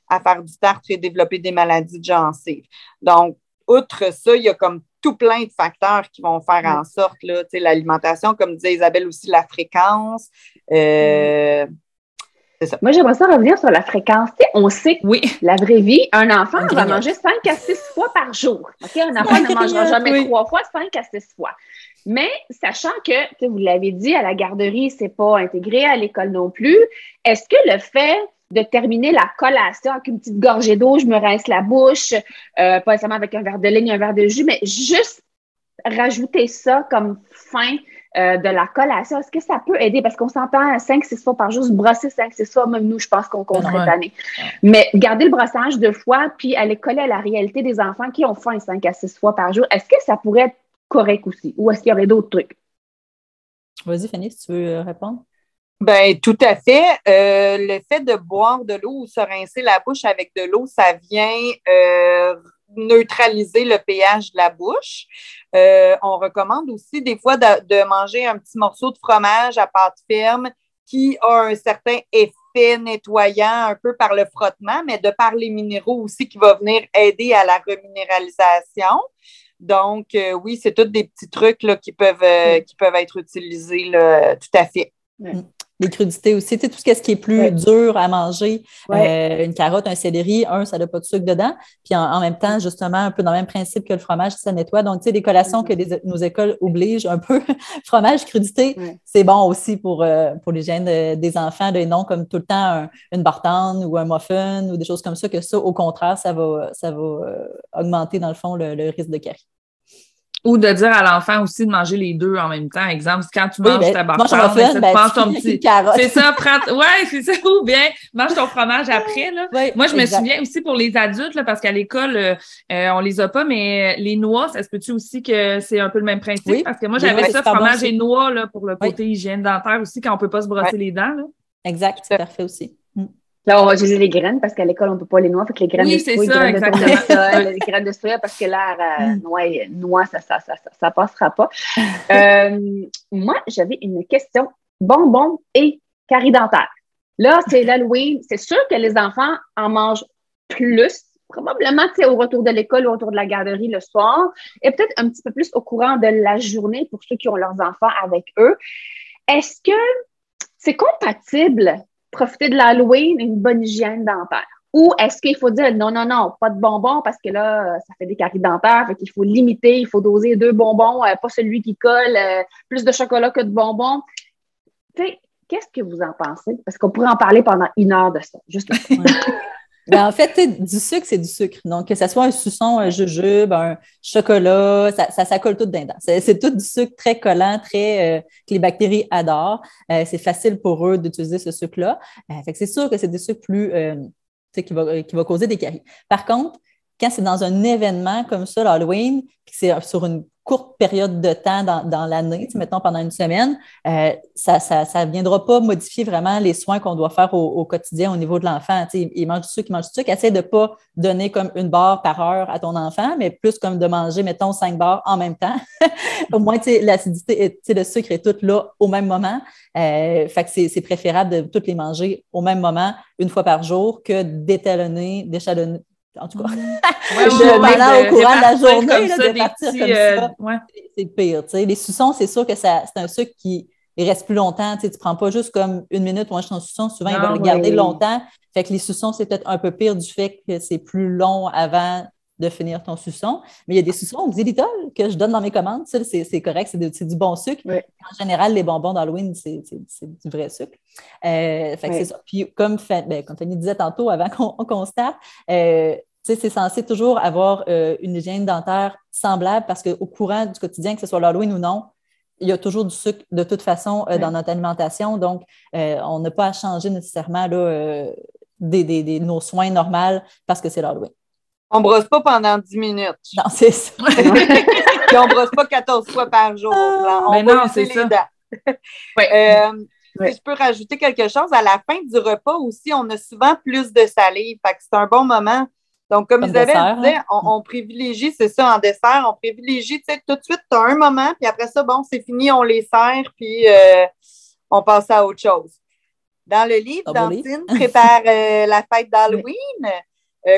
à faire du tartre et développer des maladies de gencives. Donc, outre ça, il y a comme tout plein de facteurs qui vont faire en sorte, là, l'alimentation, comme disait Isabelle aussi, la fréquence. C'est ça. Moi, j'aimerais ça revenir sur la fréquence. On sait que la vraie vie, un enfant va manger 5 à 6 fois par jour. Okay? Un enfant ne mangera jamais 3 fois, 5 à 6 fois. Mais sachant que, vous l'avez dit, à la garderie, c'est pas intégré, à l'école non plus, est-ce que le fait de terminer la collation avec une petite gorgée d'eau, je me rince la bouche, pas nécessairement avec un verre de lait, un verre de jus, mais juste rajouter ça comme fin de la collation, est-ce que ça peut aider? Parce qu'on s'entend 5-6 fois par jour, se brosser 5-6 fois, même nous, je pense qu'on serait tanné. Mais garder le brossage 2 fois, puis aller coller à la réalité des enfants qui ont faim 5 à 6 fois par jour, est-ce que ça pourrait être correct aussi? Ou est-ce qu'il y aurait d'autres trucs? Vas-y, Fanny, si tu veux répondre. Ben tout à fait. Le fait de boire de l'eau ou se rincer la bouche avec de l'eau, ça vient neutraliser le pH de la bouche. On recommande aussi des fois de manger un petit morceau de fromage à pâte ferme qui a un certain effet nettoyant un peu par le frottement, mais de par les minéraux aussi qui va venir aider à la reminéralisation. Donc, oui, c'est tous des petits trucs là, qui peuvent être utilisés là, tout à fait. Les crudités aussi, tu sais, tout ce qui est plus dur à manger, une carotte, un céleri, ça n'a pas de sucre dedans. Puis en même temps, justement, un peu dans le même principe que le fromage, ça nettoie. Donc, tu sais, les collations que nos écoles obligent un peu, fromage, crudité, c'est bon aussi pour l'hygiène des enfants, et non comme tout le temps une bartende ou un muffin ou des choses comme ça, que ça, au contraire, ça va augmenter, dans le fond, le risque de carie. Ou de dire à l'enfant aussi de manger les deux en même temps. Exemple, quand tu manges ta barbe, mange ton petit carotte. C'est ça, c'est ça. Ou bien mange ton fromage après. Là. Moi, je me souviens aussi pour les adultes, là, parce qu'à l'école, on les a pas, mais les noix, ça se peut-tu aussi que c'est un peu le même principe? Oui. Parce que moi, j'avais ça, fromage et noix, là, pour le côté hygiène dentaire aussi, quand on peut pas se brosser les dents. Là. Exact, c'est parfait aussi. Là, on va utiliser les graines parce qu'à l'école, on ne peut pas les noix. Fait que les graines de soya, les graines de soya, parce que l'air noix, ça passera pas. Moi, j'avais une question. Bonbons et carie dentaire. Là, c'est l'Halloween. C'est sûr que les enfants en mangent plus, probablement au retour de l'école ou au retour de la garderie le soir, et peut-être un petit peu plus au courant de la journée pour ceux qui ont leurs enfants avec eux. Est-ce que c'est compatible profiter de l'Halloween et une bonne hygiène dentaire? Ou est-ce qu'il faut dire non, pas de bonbons parce que là, ça fait des caries dentaires, fait qu'il faut limiter, il faut doser 2 bonbons, pas celui qui colle, plus de chocolat que de bonbons. Tu sais, qu'est-ce que vous en pensez? Parce qu'on pourrait en parler pendant 1 heure de ça, juste là. Ben, en fait, du sucre, c'est du sucre. Donc, que ce soit un suçon, un jujube, un chocolat, ça colle tout dedans. C'est tout du sucre très collant, que les bactéries adorent. C'est facile pour eux d'utiliser ce sucre-là. Fait que c'est sûr que c'est des sucres plus qui va causer des caries. Par contre, quand c'est dans un événement comme ça, l'Halloween, puis c'est sur une courte période de temps dans l'année, mettons pendant une semaine, ça ne viendra pas modifier vraiment les soins qu'on doit faire au quotidien au niveau de l'enfant. Il mange du sucre. Essaie de ne pas donner comme 1 barre par heure à ton enfant, mais plus comme de manger, mettons, 5 barres en même temps. Au moins, l'acidité, le sucre est tout là au même moment. Fait que c'est préférable de toutes les manger au même moment, 1 fois par jour, que d'échalonner, en tout cas, pendant au courant de la journée, de partir comme ça, c'est le pire. Les suçons, c'est sûr que c'est un sucre qui reste plus longtemps. Tu ne prends pas juste comme 1 minute, manger ton suçon, souvent, il va le garder longtemps. Fait que les suçons, c'est peut-être un peu pire du fait que c'est plus long avant de finir ton suçon. Mais il y a des suçons au xylitol que je donne dans mes commandes. Ça, c'est correct, c'est du bon sucre. Oui. En général, les bonbons d'Halloween, c'est du vrai sucre. Fait que c'est ça. Puis, comme Fanny disait tantôt, avant qu'on starte, c'est censé toujours avoir une hygiène dentaire semblable parce qu'au courant du quotidien, que ce soit l'Halloween ou non, il y a toujours du sucre de toute façon dans notre alimentation. Donc, on n'a pas à changer nécessairement nos soins normaux parce que c'est l'Halloween. On ne brosse pas pendant 10 minutes. Non, c'est ça. Puis on ne brosse pas 14 fois par jour. On va non, c'est les dents. si je peux rajouter quelque chose, à la fin du repas aussi, on a souvent plus de salive. Fait que c'est un bon moment. Donc, comme Isabelle disait, on privilégie, c'est ça, en dessert, on privilégie, tu sais, tout de suite, tu as un moment, puis après ça, bon, c'est fini, on les sert, puis on passe à autre chose. Dans le livre, Dantine prépare la fête d'Halloween.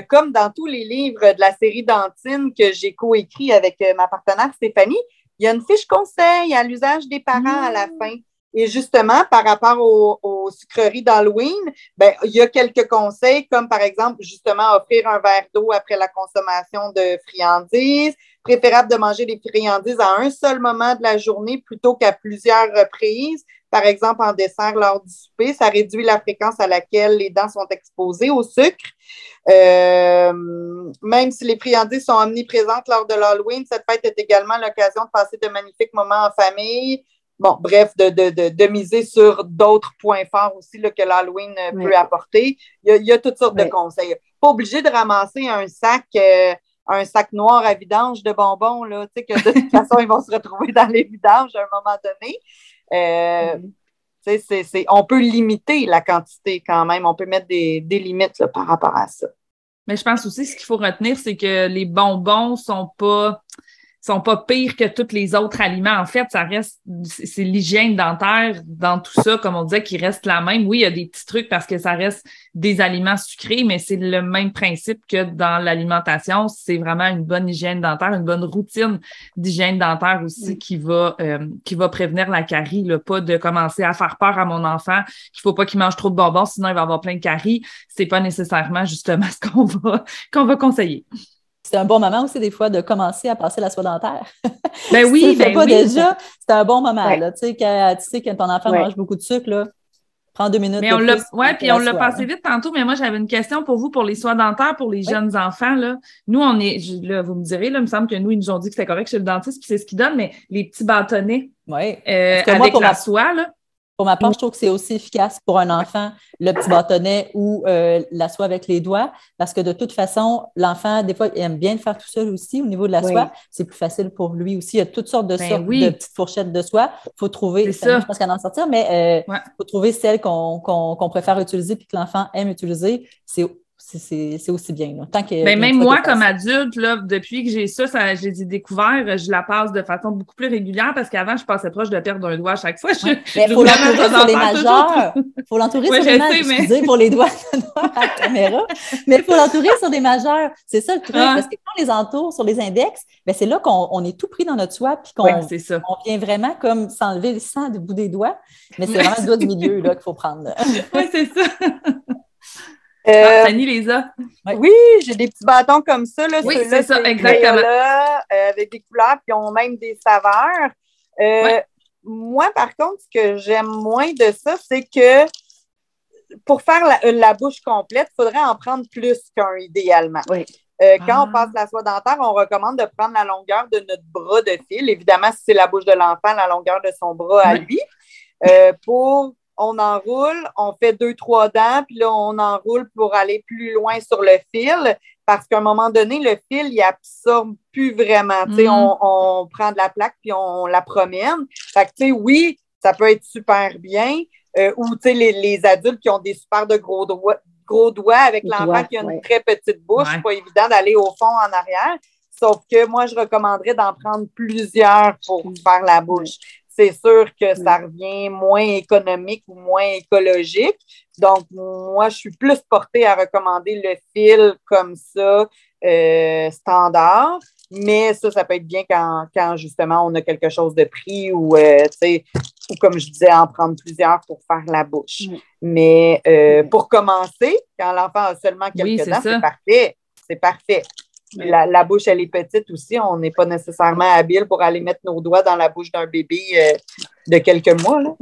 Comme dans tous les livres de la série Dantine que j'ai coécrit avec ma partenaire Stéphanie, il y a une fiche conseil à l'usage des parents à la fin. Et justement, par rapport aux sucreries d'Halloween, ben, il y a quelques conseils, comme par exemple, justement, offrir un verre d'eau après la consommation de friandises. Préférable de manger les friandises à un seul moment de la journée plutôt qu'à plusieurs reprises. Par exemple, en dessert lors du souper, ça réduit la fréquence à laquelle les dents sont exposées au sucre. Même si les friandises sont omniprésentes lors de l'Halloween, cette fête est également l'occasion de passer de magnifiques moments en famille. Bon, bref, de miser sur d'autres points forts aussi là, que l'Halloween peut apporter. Il y a toutes sortes de conseils. Pas obligé de ramasser un sac noir à vidange de bonbons, là, tu sais, que de toute façon, ils vont se retrouver dans les vidanges à un moment donné. On peut limiter la quantité quand même. On peut mettre des limites là, par rapport à ça. Mais je pense aussi, ce qu'il faut retenir, c'est que les bonbons sont pas pires que tous les autres aliments. En fait, ça reste, c'est l'hygiène dentaire dans tout ça, comme on disait, qui reste la même. Oui, il y a des petits trucs parce que ça reste des aliments sucrés, mais c'est le même principe que dans l'alimentation. C'est vraiment une bonne hygiène dentaire, une bonne routine d'hygiène dentaire aussi qui va prévenir la carie, là. Pas de commencer à faire peur à mon enfant qu'il faut pas qu'il mange trop de bonbons, sinon il va avoir plein de caries. C'est pas nécessairement justement ce qu'on va conseiller. C'est un bon moment aussi, des fois, de commencer à passer la soie dentaire. Ben oui, si tu le fais pas déjà, c'est un bon moment. Là. Tu sais, quand ton enfant mange beaucoup de sucre, là, prends 2 minutes. Mais on l'a passé vite tantôt, mais moi, j'avais une question pour vous, pour les soies dentaires, pour les jeunes enfants. Là. Nous, vous me direz, là, il me semble que nous, ils nous ont dit que c'était correct chez le dentiste, puis c'est ce qu'ils donnent, mais les petits bâtonnets avec la soie, là. Pour ma part, je trouve que c'est aussi efficace pour un enfant, le petit bâtonnet ou la soie avec les doigts, parce que de toute façon, l'enfant, des fois, il aime bien le faire tout seul aussi au niveau de la soie. C'est plus facile pour lui aussi. Il y a toutes sortes de de petites fourchettes de soie. Il faut trouver, je pense qu'elle en sortir, mais il faut trouver celle qu'on préfère utiliser puis que l'enfant aime utiliser. C'est aussi bien. Là. Tant que, même moi, comme adulte, là, depuis que j'ai ça, j'ai découvert, je la passe de façon beaucoup plus régulière parce qu'avant, je passais proche de perdre un doigt à chaque fois. Il faut l'entourer sur les majeurs. Il faut l'entourer sur les majeurs. Excusez pour les doigts à la caméra. Mais il faut l'entourer sur des majeurs. C'est ça le truc. Parce que quand on les entoure sur les index, ben, c'est là qu'on est tout pris dans notre soie puis qu'on vient vraiment comme s'enlever le sang du bout des doigts. Mais c'est vraiment le doigt du milieu là, qu'il faut prendre. Oui, c'est ça. Fanny les a. Oui, j'ai des petits bâtons comme ça. Là, oui, c'est ça, exactement. Avec des couleurs, puis ont même des saveurs. Moi, par contre, ce que j'aime moins de ça, c'est que pour faire la bouche complète, il faudrait en prendre plus qu'un, idéalement. Oui. Quand on passe la soie dentaire, on recommande de prendre la longueur de notre bras de fil. Évidemment, si c'est la bouche de l'enfant, la longueur de son bras à lui. On enroule, on fait 2-3 dents, puis là, on enroule pour aller plus loin sur le fil, parce qu'à un moment donné, le fil, il absorbe plus vraiment. Tu sais, on prend de la plaque, puis on la promène. Fait que, tu sais, oui, ça peut être super bien. Ou, tu sais, les adultes qui ont des super de gros doigts avec l'enfant qui a une très petite bouche, c'est pas évident d'aller au fond en arrière. Sauf que moi, je recommanderais d'en prendre plusieurs pour faire la bouche. C'est sûr que ça revient moins économique ou moins écologique. Donc, moi, je suis plus portée à recommander le fil comme ça, standard. Mais ça peut être bien quand justement, on a quelque chose de pris ou, tu sais, ou comme je disais, en prendre plusieurs pour faire la bouche. Mais pour commencer, quand l'enfant a seulement quelques dents, c'est parfait. C'est parfait. La bouche, elle est petite aussi. On n'est pas nécessairement habile pour aller mettre nos doigts dans la bouche d'un bébé de quelques mois. Là.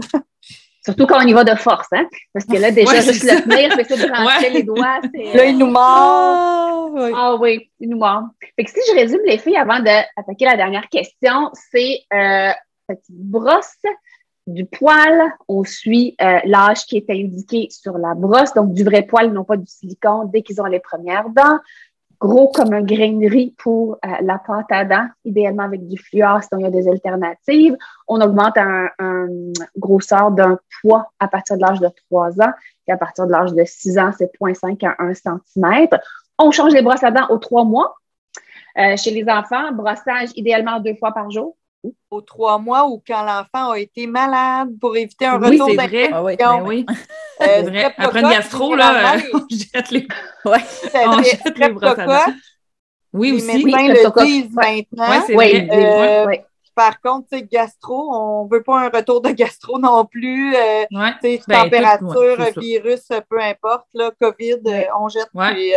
Surtout quand on y va de force, hein? Parce que là, déjà, juste le tenir, c'est ça de rentrer les doigts. Là, il nous mord. Ah oui, il nous mord. Fait que si je résume les filles avant d'attaquer la dernière question, c'est petite brosse, du poil, on suit l'âge qui est indiqué sur la brosse, donc du vrai poil, non pas du silicone, dès qu'ils ont les premières dents. gros comme un grain de riz pour la pâte à dents, idéalement avec du fluor, sinon il y a des alternatives. On augmente un grosseur d'un poids à partir de l'âge de 3 ans et à partir de l'âge de 6 ans, c'est 0,5 à 1 cm. On change les brosses à dents aux 3 mois. Chez les enfants, brossage idéalement 2 fois par jour. Aux 3 mois ou quand l'enfant a été malade pour éviter un oui, retour d'infection. Ah oui, oui. C'est vrai. Après une gastro, là, on jette les, on jette les brosses à dents. Oui, les aussi. médecins le disent maintenant. Oui, c'est vrai. Par contre, gastro, on ne veut pas un retour de gastro non plus. Température, virus, peu importe, là, COVID, on jette. Puis,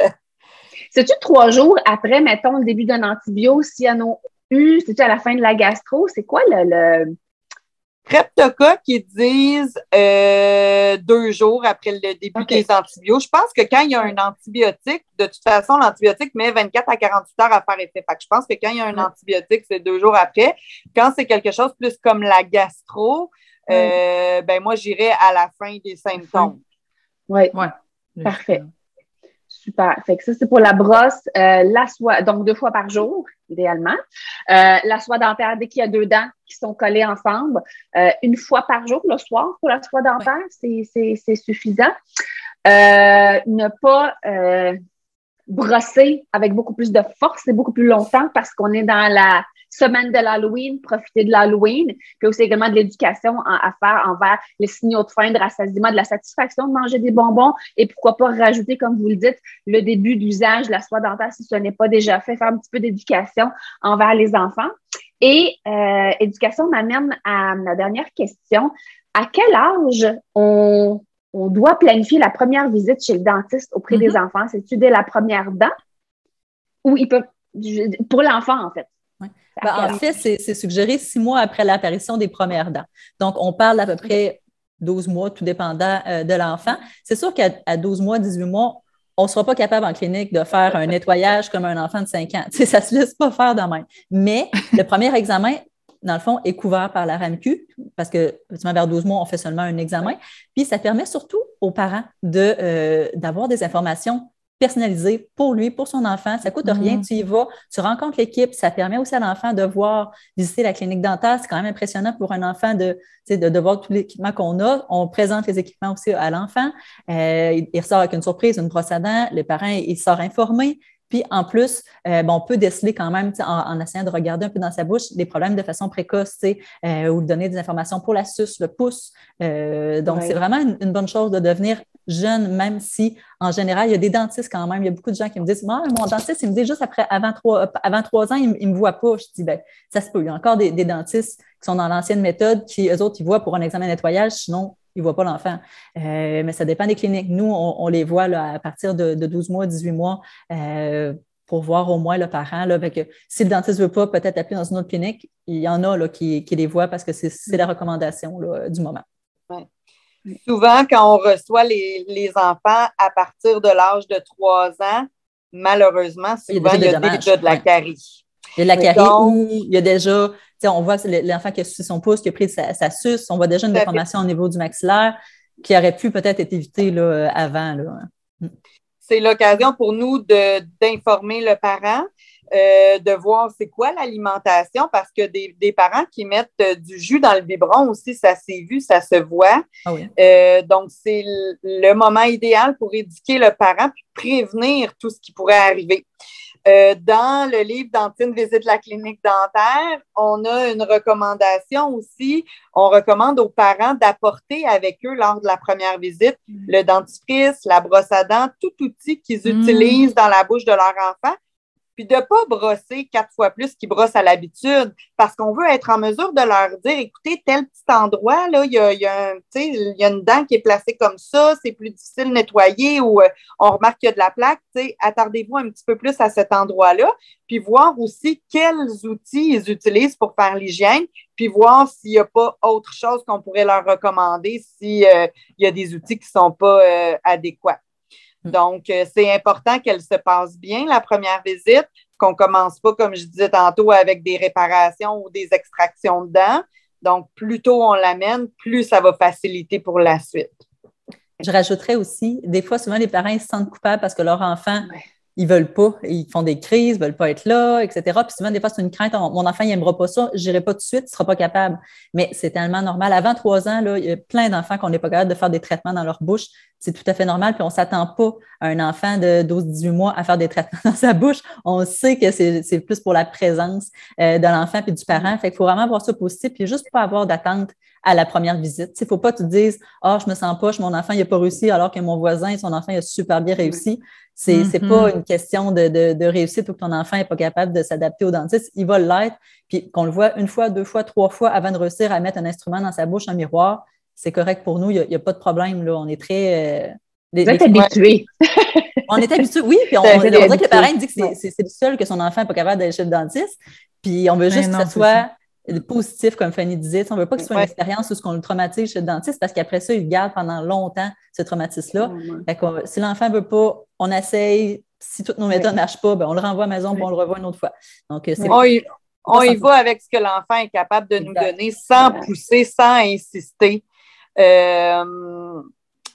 c'est-tu 3 jours après, mettons, le début d'un antibio, s'il y en a eu, c'est-tu à la fin de la gastro? C'est quoi le... Streptocoque, ils disent 2 jours après le début des antibiotiques. Je pense que quand il y a un antibiotique, de toute façon, l'antibiotique met 24 à 48 heures à faire effet. Fait que je pense que quand il y a un antibiotique, c'est 2 jours après. Quand c'est quelque chose plus comme la gastro, moi, j'irais à la fin des symptômes. Oui, parfait. Super. Fait que ça, c'est pour la brosse. La soie, donc 2 fois par jour, idéalement. La soie dentaire, dès qu'il y a 2 dents qui sont collées ensemble, 1 fois par jour, le soir, pour la soie dentaire, c'est suffisant. Ne pas brosser avec beaucoup plus de force et beaucoup plus longtemps parce qu'on est dans la semaine de l'Halloween, profiter de l'Halloween, puis aussi également de l'éducation à faire envers les signaux de faim, de rassasiement, de la satisfaction de manger des bonbons et pourquoi pas rajouter, comme vous le dites, le début d'usage de la soie dentaire si ce n'est pas déjà fait, faire un petit peu d'éducation envers les enfants. Et éducation m'amène à ma dernière question. À quel âge on doit planifier la première visite chez le dentiste auprès des enfants? C'est-tu dès la première dent? Ou il peut, pour l'enfant, en fait? En fait, c'est suggéré 6 mois après l'apparition des premières dents. Donc, on parle d'à peu près 12 mois, tout dépendant de l'enfant. C'est sûr qu'à 12 mois, 18 mois, on ne sera pas capable en clinique de faire un nettoyage comme un enfant de 5 ans. Ça ne se laisse pas faire de même. Mais le premier examen, dans le fond, est couvert par la RAMQ parce que vers 12 mois, on fait seulement un examen. Puis, ça permet surtout aux parents d'avoir des informations personnalisé pour lui, pour son enfant. Ça ne coûte rien, tu y vas, tu rencontres l'équipe. Ça permet aussi à l'enfant de visiter la clinique dentaire. C'est quand même impressionnant pour un enfant de voir tout l'équipement qu'on a. On présente les équipements aussi à l'enfant. Il ressort avec une surprise, une brosse à dents. Le parent, il sort informé. Puis, en plus, on peut déceler quand même, en essayant de regarder un peu dans sa bouche, des problèmes de façon précoce, ou donner des informations pour la suce, le pouce. Donc, c'est vraiment une bonne chose de devenir jeune, même si, en général, il y a des dentistes quand même. Il y a beaucoup de gens qui me disent « mon dentiste, il me dit juste avant 3 ans, il ne me voit pas. » Je dis « ça se peut. Il y a encore des dentistes qui sont dans l'ancienne méthode, qui, eux autres, ils voient pour un examen de nettoyage, sinon, ils ne voient pas l'enfant. Mais ça dépend des cliniques. Nous, on les voit là, à partir de 12 mois, 18 mois, pour voir au moins le parent. Là, avec, si le dentiste ne veut pas peut-être appeler dans une autre clinique, il y en a là, qui les voient parce que c'est la recommandation là, du moment. Ouais. Souvent, quand on reçoit les enfants à partir de l'âge de 3 ans, malheureusement, souvent, il y a déjà de la carie. Il y a de la carie où il y a déjà, on voit l'enfant qui a sucé son pouce, qui a pris sa suce, on voit déjà une déformation au niveau du maxillaire qui aurait pu peut-être être évitée là, avant. Là. C'est l'occasion pour nous d'informer le parent, de voir c'est quoi l'alimentation, parce que des parents qui mettent du jus dans le biberon aussi, ça s'est vu, ça se voit. Ah oui. Donc, c'est le moment idéal pour éduquer le parent puis prévenir tout ce qui pourrait arriver. Dans le livre Dantine visite la clinique dentaire, on a une recommandation aussi. On recommande aux parents d'apporter avec eux lors de la première visite le dentifrice, la brosse à dents, tout outil qu'ils utilisent dans la bouche de leur enfant. Puis de ne pas brosser 4 fois plus qu'ils brossent à l'habitude, parce qu'on veut être en mesure de leur dire, écoutez, tel petit endroit, là, il y a une dent qui est placée comme ça, c'est plus difficile de nettoyer ou on remarque qu'il y a de la plaque, attardez-vous un petit peu plus à cet endroit-là, puis voir aussi quels outils ils utilisent pour faire l'hygiène, puis voir s'il n'y a pas autre chose qu'on pourrait leur recommander s'il y a des outils qui ne sont pas adéquats. Donc, c'est important qu'elle se passe bien, la première visite, qu'on ne commence pas, comme je disais tantôt, avec des réparations ou des extractions de dents. Donc, plus tôt on l'amène, plus ça va faciliter pour la suite. Je rajouterais aussi, des fois, souvent, les parents ils se sentent coupables parce que leur enfant ils veulent pas, ils font des crises, ils veulent pas être là, etc. Puis souvent, des fois, c'est une crainte, mon enfant, il n'aimera pas ça, je n'irai pas tout de suite, il ne sera pas capable. Mais c'est tellement normal. Avant 3 ans, là, il y a plein d'enfants qu'on n'est pas capable de faire des traitements dans leur bouche. C'est tout à fait normal. Puis on ne s'attend pas à un enfant de 12-18 mois à faire des traitements dans sa bouche. On sait que c'est plus pour la présence de l'enfant et du parent. Fait qu'il faut vraiment voir ça positif, puis juste pas avoir d'attente à la première visite. Il ne faut pas te dire « Ah, je me sens poche, mon enfant n'a pas réussi, alors que mon voisin, son enfant, il a super bien réussi. » C'est pas une question de réussite ou que ton enfant n'est pas capable de s'adapter au dentiste. Il va l'être, puis qu'on le voit 1 fois, 2 fois, 3 fois avant de réussir à mettre un instrument dans sa bouche, un miroir, c'est correct pour nous. Il n'y a pas de problème. Là. On est très... Vous êtes habitués. On est habitués, oui. Puis on dirait que le parent dit que c'est le seul que son enfant n'est pas capable d'aller chez le dentiste. Puis on veut juste que ça soit positif, comme Fanny disait. On ne veut pas que ce soit une expérience où on le traumatise chez le dentiste parce qu'après ça, il garde pendant longtemps ce traumatisme-là. Si l'enfant ne veut pas, on essaye. Si toutes nos méthodes ne marchent pas, ben on le renvoie à la maison et on le revoit une autre fois. Donc, on y va avec ce que l'enfant est capable de nous donner sans pousser, sans insister.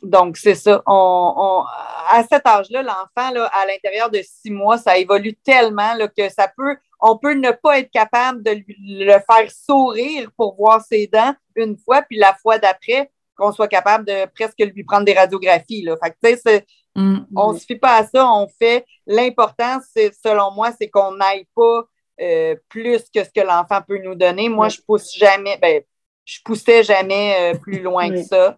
Donc, c'est ça. À cet âge-là, l'enfant, là, à l'intérieur de 6 mois, ça évolue tellement là, que on peut ne pas être capable de le faire sourire pour voir ses dents une fois, puis la fois d'après, qu'on soit capable de presque lui prendre des radiographies. Là. Fait que, tu sais, on ne se fie pas à ça. On fait. L'important, selon moi, c'est qu'on n'aille pas plus que ce que l'enfant peut nous donner. Moi, je poussais jamais plus loin que ça.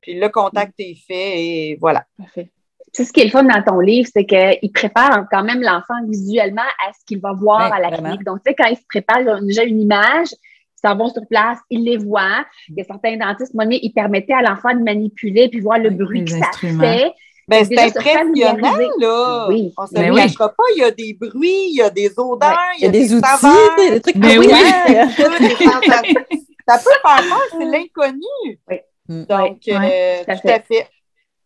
Puis le contact est fait et voilà. Parfait. Tu sais, ce qui est le fun dans ton livre, c'est qu'il prépare quand même l'enfant visuellement à ce qu'il va voir à la clinique. Donc, tu sais, quand il se prépare, il a déjà une image, ils s'en vont sur place, il les voit. Il y a certains dentistes, moi, ils permettaient à l'enfant de manipuler puis voir le bruit que ça fait. Ben, c'est impressionnant, là. Oui. On ne se cachera pas, il y a des bruits, il y a des odeurs, il y a des outils, saveurs, des trucs. Mais oui, des sensations. Ça peut faire peur, c'est l'inconnu. Oui. Donc, tout à fait.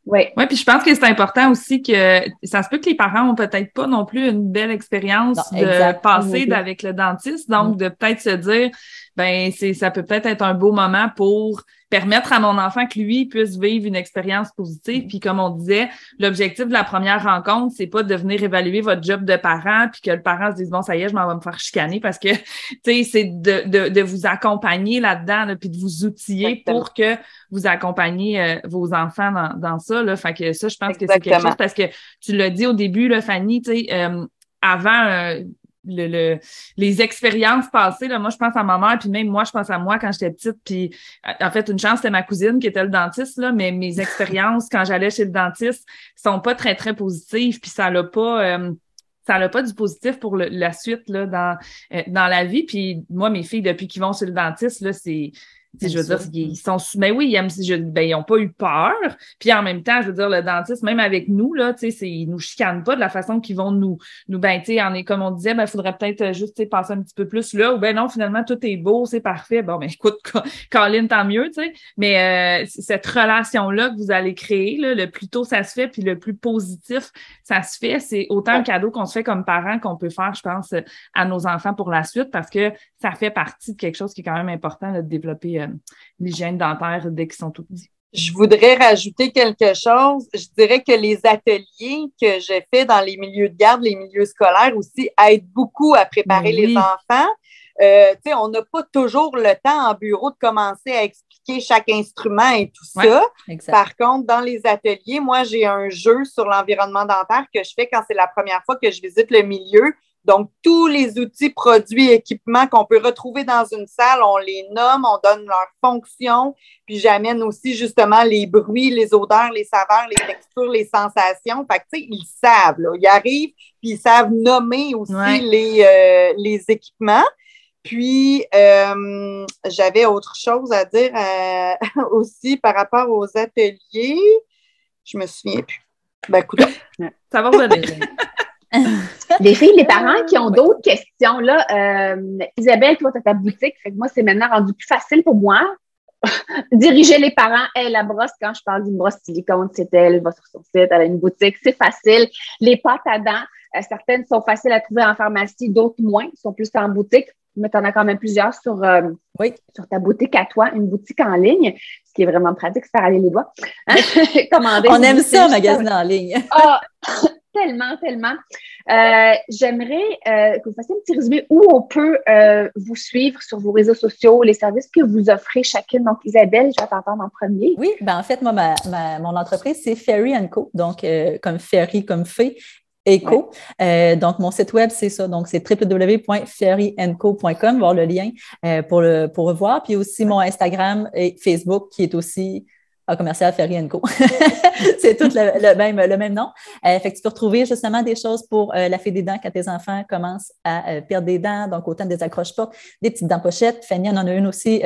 Oui, puis je pense que c'est important aussi que ça se peut que les parents ont peut-être pas non plus une belle expérience de passer avec le dentiste, donc de peut-être se dire, ben ça peut peut-être être un beau moment pour permettre à mon enfant que lui puisse vivre une expérience positive. Puis comme on disait, l'objectif de la première rencontre, c'est pas de venir évaluer votre job de parent puis que le parent se dise bon ça y est, je m'en vais me faire chicaner parce que tu sais c'est de vous accompagner là-dedans là, puis de vous outiller pour que vous accompagniez vos enfants dans ça là. Fait que ça je pense que c'est quelque chose parce que tu l'as dit au début là Fanny, tu sais avant les expériences passées, là, moi, je pense à ma mère, puis même moi, je pense à moi quand j'étais petite, puis en fait, une chance, c'était ma cousine qui était le dentiste, là, mais mes expériences quand j'allais chez le dentiste sont pas très, très positives, puis ça n'a pas du positif pour la suite, là, dans la vie, puis moi, mes filles, depuis qu'ils vont chez le dentiste, là, je veux dire, ils sont, ben oui, ils n'ont pas eu peur. Puis en même temps, je veux dire, le dentiste, même avec nous, là, tu sais, ils nous chicanent pas de la façon qu'ils vont nous, ben, tu sais, comme on disait, ben, faudrait peut-être juste, tu sais, passer un petit peu plus là, ou ben non, finalement, tout est beau, c'est parfait. Bon, ben, écoute, Colin, tant mieux, tu sais. Mais, cette relation-là que vous allez créer, là, le plus tôt ça se fait, puis le plus positif ça se fait, c'est autant un cadeau qu'on se fait comme parents qu'on peut faire, je pense, à nos enfants pour la suite, parce que ça fait partie de quelque chose qui est quand même important, là, de développer l'hygiène dentaire dès qu'ils sont tout petits. Je voudrais rajouter quelque chose. Je dirais que les ateliers que j'ai faits dans les milieux de garde, les milieux scolaires aussi, aident beaucoup à préparer les enfants. Tu sais, on n'a pas toujours le temps en bureau de commencer à expliquer chaque instrument et tout ça. Exact. Par contre, dans les ateliers, moi, j'ai un jeu sur l'environnement dentaire que je fais quand c'est la première fois que je visite le milieu. Donc, tous les outils, produits, équipements qu'on peut retrouver dans une salle, on les nomme, on donne leur fonction, puis j'amène aussi justement les bruits, les odeurs, les saveurs, les textures, les sensations. Fait que, tu sais, ils savent, là. Ils arrivent, puis ils savent nommer aussi les équipements. Puis, j'avais autre chose à dire aussi par rapport aux ateliers. Je me souviens plus. Ben, écoute, ça va revenir. Les filles, les parents qui ont d'autres questions, là, Isabelle, toi, tu as ta boutique, fait que moi, c'est maintenant rendu plus facile pour moi. Diriger les parents, la brosse, quand je parle d'une brosse silicone, c'est elle va sur son site, elle a une boutique, c'est facile. Les pâtes à dents, certaines sont faciles à trouver en pharmacie, d'autres moins, sont plus en boutique, mais tu en as quand même plusieurs sur ta boutique à toi, une boutique en ligne, ce qui est vraiment pratique, se faire aller les doigts. On aime ça, magasiner en ligne. tellement, tellement. J'aimerais que vous fassiez un petit résumé où on peut vous suivre sur vos réseaux sociaux, les services que vous offrez chacune. Donc, Isabelle, je vais t'entendre en premier. Oui, ben en fait, moi, mon entreprise, c'est Fairy & Co. Donc, comme Fairy, comme fée. Eco. Ouais. Donc, mon site web, c'est ça. Donc, c'est www.fairyandco.com, voir le lien pour voir. Puis aussi mon Instagram et Facebook qui est aussi commercial Fairy & Co. C'est tout le même nom. Fait que tu peux retrouver justement des choses pour la fée des dents quand tes enfants commencent à perdre des dents. Donc, autant des accroche-portes, des petites dents pochettes. Fanny en a une aussi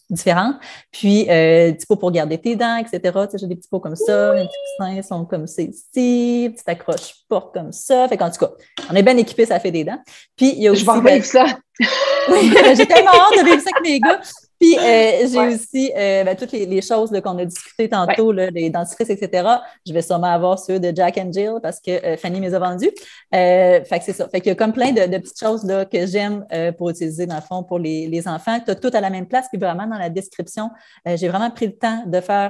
différente. Puis, petits pots pour garder tes dents, etc. Tu sais, j'ai des petits pots comme ça. Les petits coussins sont comme ceci. Petite accroche-porte comme ça. Fait qu'en tout cas, on est bien équipés, ça fait des dents. Puis, il y a aussi... Je vais vivre ça! Oui, j'ai tellement hâte de vivre ça avec mes gars. Puis, j'ai aussi toutes les choses là, qu'on a discutées tantôt, là, les dentifrices, etc. Je vais sûrement avoir ceux de Jack and Jill parce que Fanny me les a vendus. Fait que c'est ça. Fait qu'il y a comme plein de petites choses là, que j'aime pour utiliser, dans le fond, pour les enfants. Tu as tout à la même place. Puis vraiment, dans la description, j'ai vraiment pris le temps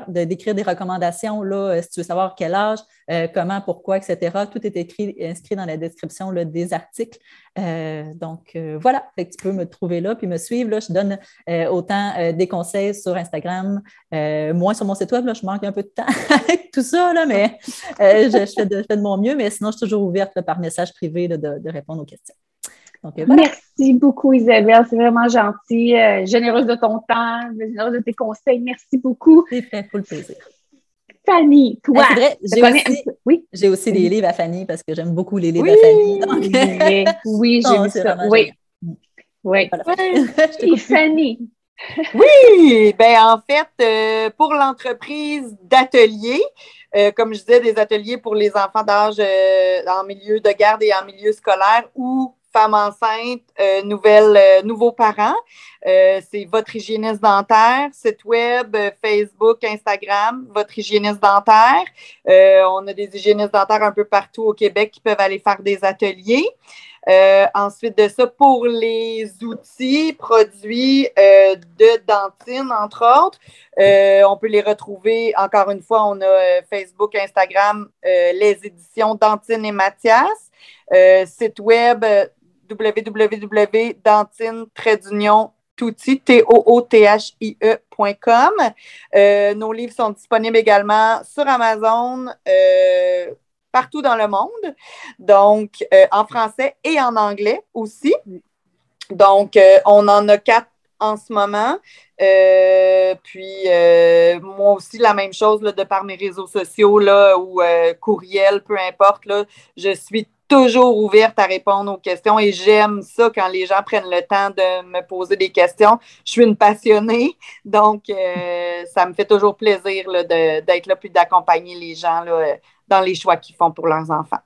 d'écrire des recommandations, là, si tu veux savoir quel âge, comment, pourquoi, etc. Tout est inscrit dans la description là, des articles. Donc, voilà. Fait que tu peux me trouver là puis me suivre. Là. Je donne autant des conseils sur Instagram, moins sur mon site web, là, je manque un peu de temps avec tout ça, là, mais je fais de mon mieux, mais sinon, je suis toujours ouverte là, par message privé là, de répondre aux questions. Donc, voilà. Merci beaucoup, Isabelle. C'est vraiment gentil. Généreuse de ton temps, généreuse de tes conseils. Merci beaucoup. C'est fait, pour le plaisir. Fanny, toi, c'est vrai, j'ai aussi des livres à Fanny parce que j'aime beaucoup les livres à Fanny. Donc... oui, j'ai vu ça. Oui. Oui. Et Fanny. Oui, ben en fait, pour l'entreprise d'ateliers, comme je disais, des ateliers pour les enfants d'âge en milieu de garde et en milieu scolaire ou femmes enceintes, nouveaux parents. C'est Votre hygiéniste dentaire, site web, Facebook, Instagram, Votre hygiéniste dentaire. On a des hygiénistes dentaires un peu partout au Québec qui peuvent aller faire des ateliers. Ensuite de ça, pour les outils, produits de dentine, entre autres, on peut les retrouver, encore une fois, on a Facebook, Instagram, les éditions Dantine et Mathias, site web www.dantine-touthie.com. Nos livres sont disponibles également sur Amazon, partout dans le monde, donc en français et en anglais aussi. Donc, on en a 4 en ce moment. Puis, moi aussi, la même chose là, de par mes réseaux sociaux là, ou courriel, peu importe, là, je suis toujours ouverte à répondre aux questions et j'aime ça quand les gens prennent le temps de me poser des questions. Je suis une passionnée, donc ça me fait toujours plaisir là, d'être là puis d'accompagner les gens là, dans les choix qu'ils font pour leurs enfants.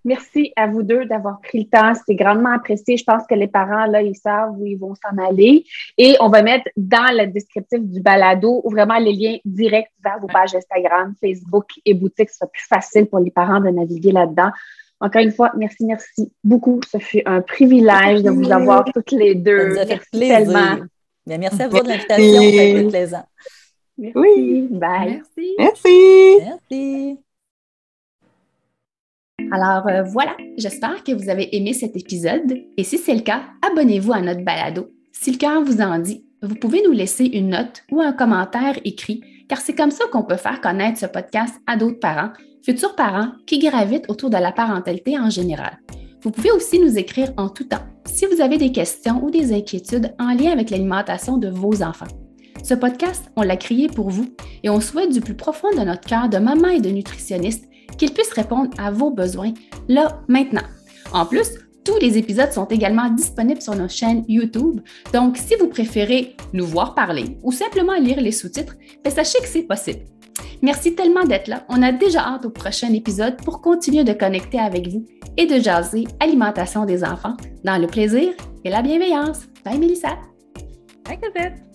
Merci à vous deux d'avoir pris le temps. C'est grandement apprécié. Je pense que les parents, là, ils savent où ils vont s'en aller. Et on va mettre dans le descriptif du balado vraiment les liens directs vers vos pages Instagram, Facebook et boutique. Ce sera plus facile pour les parents de naviguer là-dedans. Encore une fois, merci beaucoup. Ce fut un privilège de vous avoir toutes les deux. Ça nous a fait plaisir. Tellement. Bien, merci à vous de l'invitation. Ça a été plaisant. Merci. Oui. Bye. Merci. Alors voilà, j'espère que vous avez aimé cet épisode et si c'est le cas, abonnez-vous à notre balado. Si le cœur vous en dit, vous pouvez nous laisser une note ou un commentaire écrit car c'est comme ça qu'on peut faire connaître ce podcast à d'autres parents, futurs parents qui gravitent autour de la parentalité en général. Vous pouvez aussi nous écrire en tout temps si vous avez des questions ou des inquiétudes en lien avec l'alimentation de vos enfants. Ce podcast, on l'a créé pour vous et on souhaite du plus profond de notre cœur de maman et de nutritionniste qu'il puisse répondre à vos besoins, là, maintenant. En plus, tous les épisodes sont également disponibles sur nos chaînes YouTube, donc si vous préférez nous voir parler ou simplement lire les sous-titres, sachez que c'est possible. Merci tellement d'être là. On a déjà hâte au prochain épisode pour continuer de connecter avec vous et de jaser alimentation des enfants dans le plaisir et la bienveillance. Bye Mélissa! Bye Cosette!